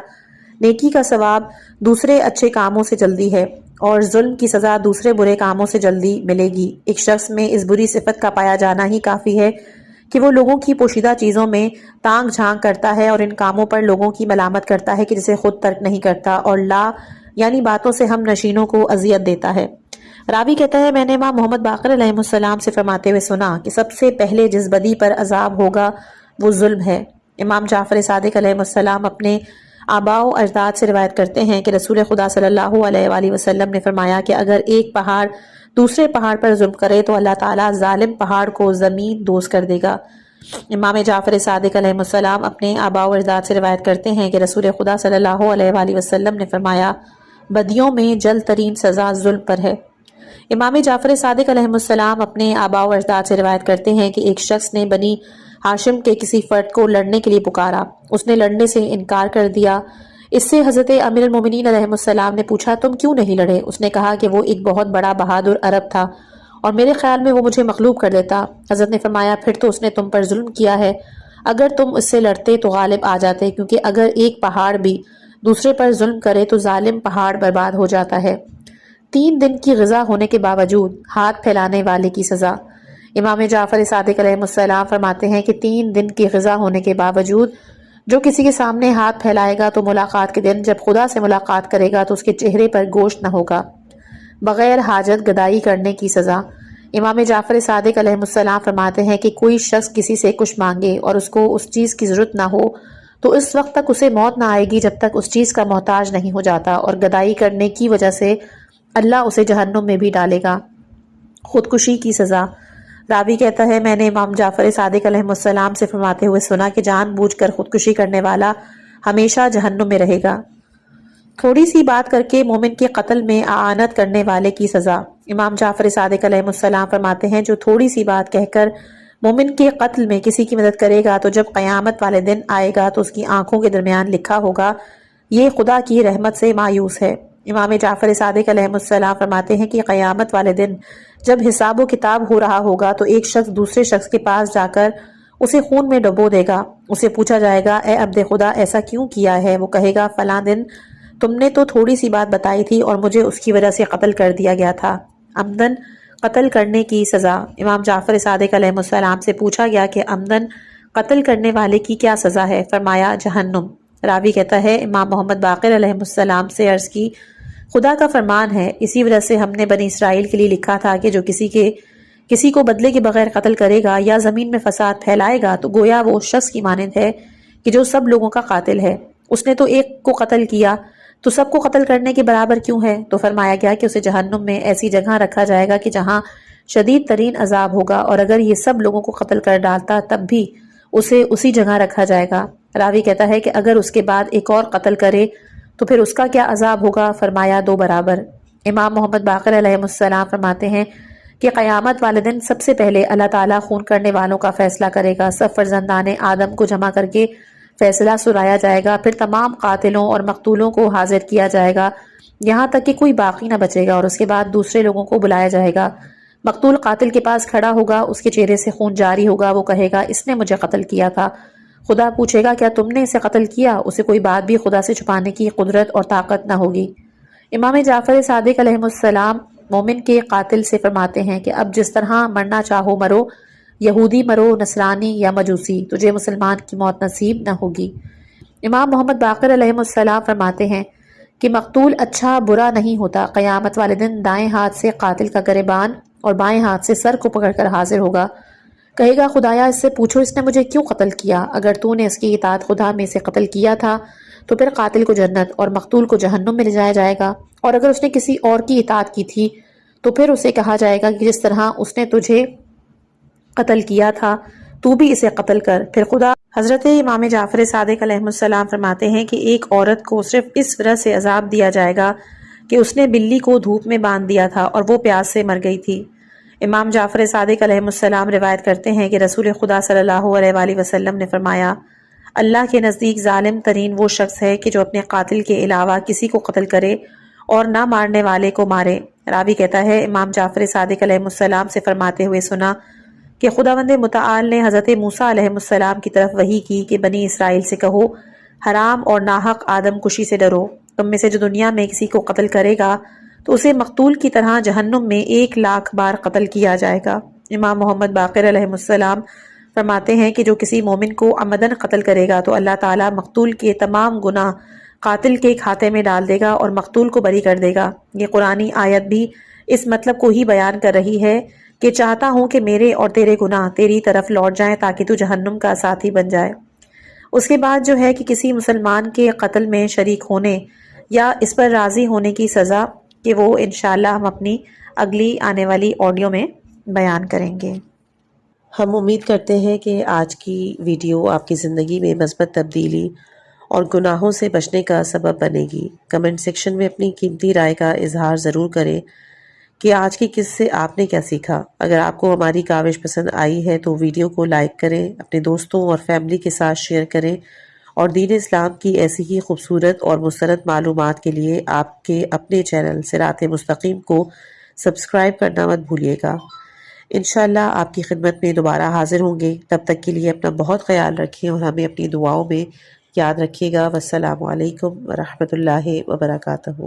نیکی کا ثواب دوسرے اچھے کاموں سے جلدی ہے، اور ظلم کی سزا دوسرے برے کاموں سے جلدی ملے گی۔ ایک شخص میں اس بری صفت کا پایا جانا ہی کافی ہے کہ وہ لوگوں کی پوشیدہ چیزوں میں تانگ جھانک کرتا ہے اور ان کاموں پر لوگوں کی ملامت کرتا ہے کہ جسے خود ترک نہیں کرتا، اور یعنی باتوں سے ہم نشینوں کو اذیت دیتا ہے۔ راوی کہتا ہے میں نے امام محمد باقر علیہ السلام سے فرماتے ہوئے سنا کہ سب سے پہلے جس بدی پر عذاب ہوگا وہ ظلم ہے۔ امام جعفر صادق علیہ السلام اپنے آباء و اجداد سے روایت کرتے ہیں کہ رسول خدا صلی اللہ علیہ وآلہ وسلم نے فرمایا کہ اگر ایک پہاڑ دوسرے پہاڑ پر ظلم کرے تو اللہ تعالیٰ ظالم پہاڑ کو زمین دوز کر دے گا۔ امام جعفر صادق علیہ السلام اپنے آباء و اجداد سے روایت کرتے ہیں کہ رسول خدا صلی اللہ علیہ وآلہ وسلم نے فرمایا بدیوں میں جلد ترین سزا ظلم پر ہے۔ امام جعفر صادق علیہ السلام اپنے آباء و اجداد سے روایت کرتے ہیں کہ ایک شخص نے بنی ہاشم کے کسی فرد کو لڑنے کے لیے پکارا، اس نے لڑنے سے انکار کر دیا۔ اس سے حضرت امیر المومنین علیہ السلام نے پوچھا تم کیوں نہیں لڑے؟ اس نے کہا کہ وہ ایک بہت بڑا بہادر عرب تھا اور میرے خیال میں وہ مجھے مغلوب کر دیتا۔ حضرت نے فرمایا پھر تو اس نے تم پر ظلم کیا ہے، اگر تم اس سے لڑتے تو غالب آ جاتے، کیونکہ اگر ایک پہاڑ بھی دوسرے پر ظلم کرے تو ظالم پہاڑ برباد ہو جاتا ہے۔ 3 دن کی غذا ہونے کے باوجود ہاتھ پھیلانے والے کی سزا۔ امام جعفر صادق علیہ السلام فرماتے ہیں کہ 3 دن کی غذا ہونے کے باوجود جو کسی کے سامنے ہاتھ پھیلائے گا تو ملاقات کے دن جب خدا سے ملاقات کرے گا تو اس کے چہرے پر گوشت نہ ہوگا۔ بغیر حاجت گدائی کرنے کی سزا۔ امام جعفر صادق علیہ السلام فرماتے ہیں کہ کوئی شخص کسی سے کچھ مانگے اور اس کو اس چیز کی ضرورت نہ ہو تو اس وقت تک اسے موت نہ آئے گی جب تک اس چیز کا محتاج نہیں ہو جاتا، اور گدائی کرنے کی وجہ سے اللہ اسے جہنم میں بھی ڈالے گا۔ خودکشی کی سزا۔ راوی کہتا ہے میں نے امام جعفر صادق علیہ السلام سے فرماتے ہوئے سنا کہ جان بوجھ کر خودکشی کرنے والا ہمیشہ جہنم میں رہے گا۔ تھوڑی سی بات کر کے مومن کے قتل میں اعانت کرنے والے کی سزا۔ امام جعفر صادق علیہ السلام فرماتے ہیں جو تھوڑی سی بات کہہ کر مومن کے قتل میں کسی کی مدد کرے گا تو جب قیامت والے دن آئے گا تو اس کی آنکھوں کے درمیان لکھا ہوگا یہ خدا کی رحمت سے مایوس ہے۔ امام جعفر صادق علیہ السلام فرماتے ہیں کہ قیامت والے دن جب حساب و کتاب ہو رہا ہوگا تو ایک شخص دوسرے شخص کے پاس جا کر اسے خون میں ڈبو دے گا۔ اسے پوچھا جائے گا اے عبد خدا ایسا کیوں کیا ہے؟ وہ کہے گا فلاں دن تم نے تو تھوڑی سی بات بتائی تھی اور مجھے اس کی وجہ سے قتل کر دیا گیا تھا۔ عمدن قتل کرنے کی سزا۔ امام جعفر صادق علیہ السلام سے پوچھا گیا کہ عمدن قتل کرنے والے کی کیا سزا ہے؟ فرمایا جہنم۔ راوی کہتا ہے امام محمد باقر علیہ السلام سے عرض کی خدا کا فرمان ہے، اسی وجہ سے ہم نے بنی اسرائیل کے لیے لکھا تھا کہ جو کسی کو بدلے کے بغیر قتل کرے گا یا زمین میں فساد پھیلائے گا تو گویا وہ اس شخص کی مانند ہے کہ جو سب لوگوں کا قاتل ہے۔ اس نے تو ایک کو قتل کیا تو سب کو قتل کرنے کے برابر کیوں ہے؟ تو فرمایا گیا کہ اسے جہنم میں ایسی جگہ رکھا جائے گا کہ جہاں شدید ترین عذاب ہوگا، اور اگر یہ سب لوگوں کو قتل کر ڈالتا تب بھی اسے اسی جگہ رکھا جائے گا۔ راوی کہتا ہے کہ اگر اس کے بعد ایک اور قتل کرے تو پھر اس کا کیا عذاب ہوگا؟ فرمایا 2 برابر۔ امام محمد باقر علیہ السلام فرماتے ہیں کہ قیامت والے دن سب سے پہلے اللہ تعالیٰ خون کرنے والوں کا فیصلہ کرے گا۔ سب فرزندان آدم کو جمع کر کے فیصلہ سنایا جائے گا، پھر تمام قاتلوں اور مقتولوں کو حاضر کیا جائے گا یہاں تک کہ کوئی باقی نہ بچے گا، اور اس کے بعد دوسرے لوگوں کو بلایا جائے گا۔ مقتول قاتل کے پاس کھڑا ہوگا، اس کے چہرے سے خون جاری ہوگا، وہ کہے گا اس نے مجھے قتل کیا تھا۔ خدا پوچھے گا کیا تم نے اسے قتل کیا؟ اسے کوئی بات بھی خدا سے چھپانے کی قدرت اور طاقت نہ ہوگی۔ امام جعفر صادق علیہ السلام مومن کے قاتل سے فرماتے ہیں کہ اب جس طرح مرنا چاہو مرو، یہودی مرو، نصرانی یا مجوسی، تجھے مسلمان کی موت نصیب نہ ہوگی۔ امام محمد باقر علیہ السلام فرماتے ہیں کہ مقتول اچھا برا نہیں ہوتا، قیامت والے دن دائیں ہاتھ سے قاتل کا گریبان اور بائیں ہاتھ سے سر کو پکڑ کر حاضر ہوگا، کہے گا خدایا اس سے پوچھو اس نے مجھے کیوں قتل کیا؟ اگر تو نے اس کی اطاعت خدا میں سے قتل کیا تھا تو پھر قاتل کو جنت اور مقتول کو جہنم میں لے جایا جائے گا، اور اگر اس نے کسی اور کی اطاعت کی تھی تو پھر اسے کہا جائے گا کہ جس طرح اس نے تجھے قتل کیا تھا تو بھی اسے قتل کر۔ پھر خدا حضرت امام جعفر صادق علیہ السلام فرماتے ہیں کہ ایک عورت کو صرف اس وجہ سے عذاب دیا جائے گا کہ اس نے بلی کو دھوپ میں باندھ دیا تھا اور وہ پیاس سے مر گئی تھی۔ امام جعفر صادق علیہ السلام روایت کرتے ہیں کہ رسول خدا صلی اللہ علیہ وآلہ وسلم نے فرمایا اللہ کے نزدیک ظالم ترین وہ شخص ہے کہ جو اپنے قاتل کے علاوہ کسی کو قتل کرے اور نہ مارنے والے کو مارے۔ راوی کہتا ہے امام جعفر صادق علیہ السلام سے فرماتے ہوئے سنا کہ خداوند متعال نے حضرت موسیٰ علیہ السلام کی طرف وحی کی کہ بنی اسرائیل سے کہو حرام اور ناحق آدم کشی سے ڈرو، تم میں سے جو دنیا میں کسی کو قتل کرے گا تو اسے مقتول کی طرح جہنم میں 1,00,000 بار قتل کیا جائے گا۔ امام محمد باقر علیہ السلام فرماتے ہیں کہ جو کسی مومن کو عمدن قتل کرے گا تو اللہ تعالیٰ مقتول کے تمام گناہ قاتل کے کھاتے میں ڈال دے گا اور مقتول کو بری کر دے گا۔ یہ قرآنی آیت بھی اس مطلب کو ہی بیان کر رہی ہے کہ چاہتا ہوں کہ میرے اور تیرے گناہ تیری طرف لوٹ جائیں تاکہ تو جہنم کا ساتھی بن جائے۔ اس کے بعد جو ہے کہ کسی مسلمان کے قتل میں شریک ہونے یا اس پر راضی ہونے کی سزا کہ وہ انشاءاللہ ہم اپنی اگلی آنے والی آڈیو میں بیان کریں گے۔ ہم امید کرتے ہیں کہ آج کی ویڈیو آپ کی زندگی میں مثبت تبدیلی اور گناہوں سے بچنے کا سبب بنے گی۔ کمنٹ سیکشن میں اپنی قیمتی رائے کا اظہار ضرور کریں کہ آج کی قصے سے آپ نے کیا سیکھا۔ اگر آپ کو ہماری کاوش پسند آئی ہے تو ویڈیو کو لائک کریں، اپنے دوستوں اور فیملی کے ساتھ شیئر کریں، اور دین اسلام کی ایسی ہی خوبصورت اور مستند معلومات کے لیے آپ کے اپنے چینل صراط مستقیم کو سبسکرائب کرنا مت بھولیے گا۔ انشاءاللہ آپ کی خدمت میں دوبارہ حاضر ہوں گے۔ تب تک کے لیے اپنا بہت خیال رکھیں اور ہمیں اپنی دعاؤں میں یاد رکھیے گا۔ والسلام علیکم ورحمۃ اللہ وبرکاتہ۔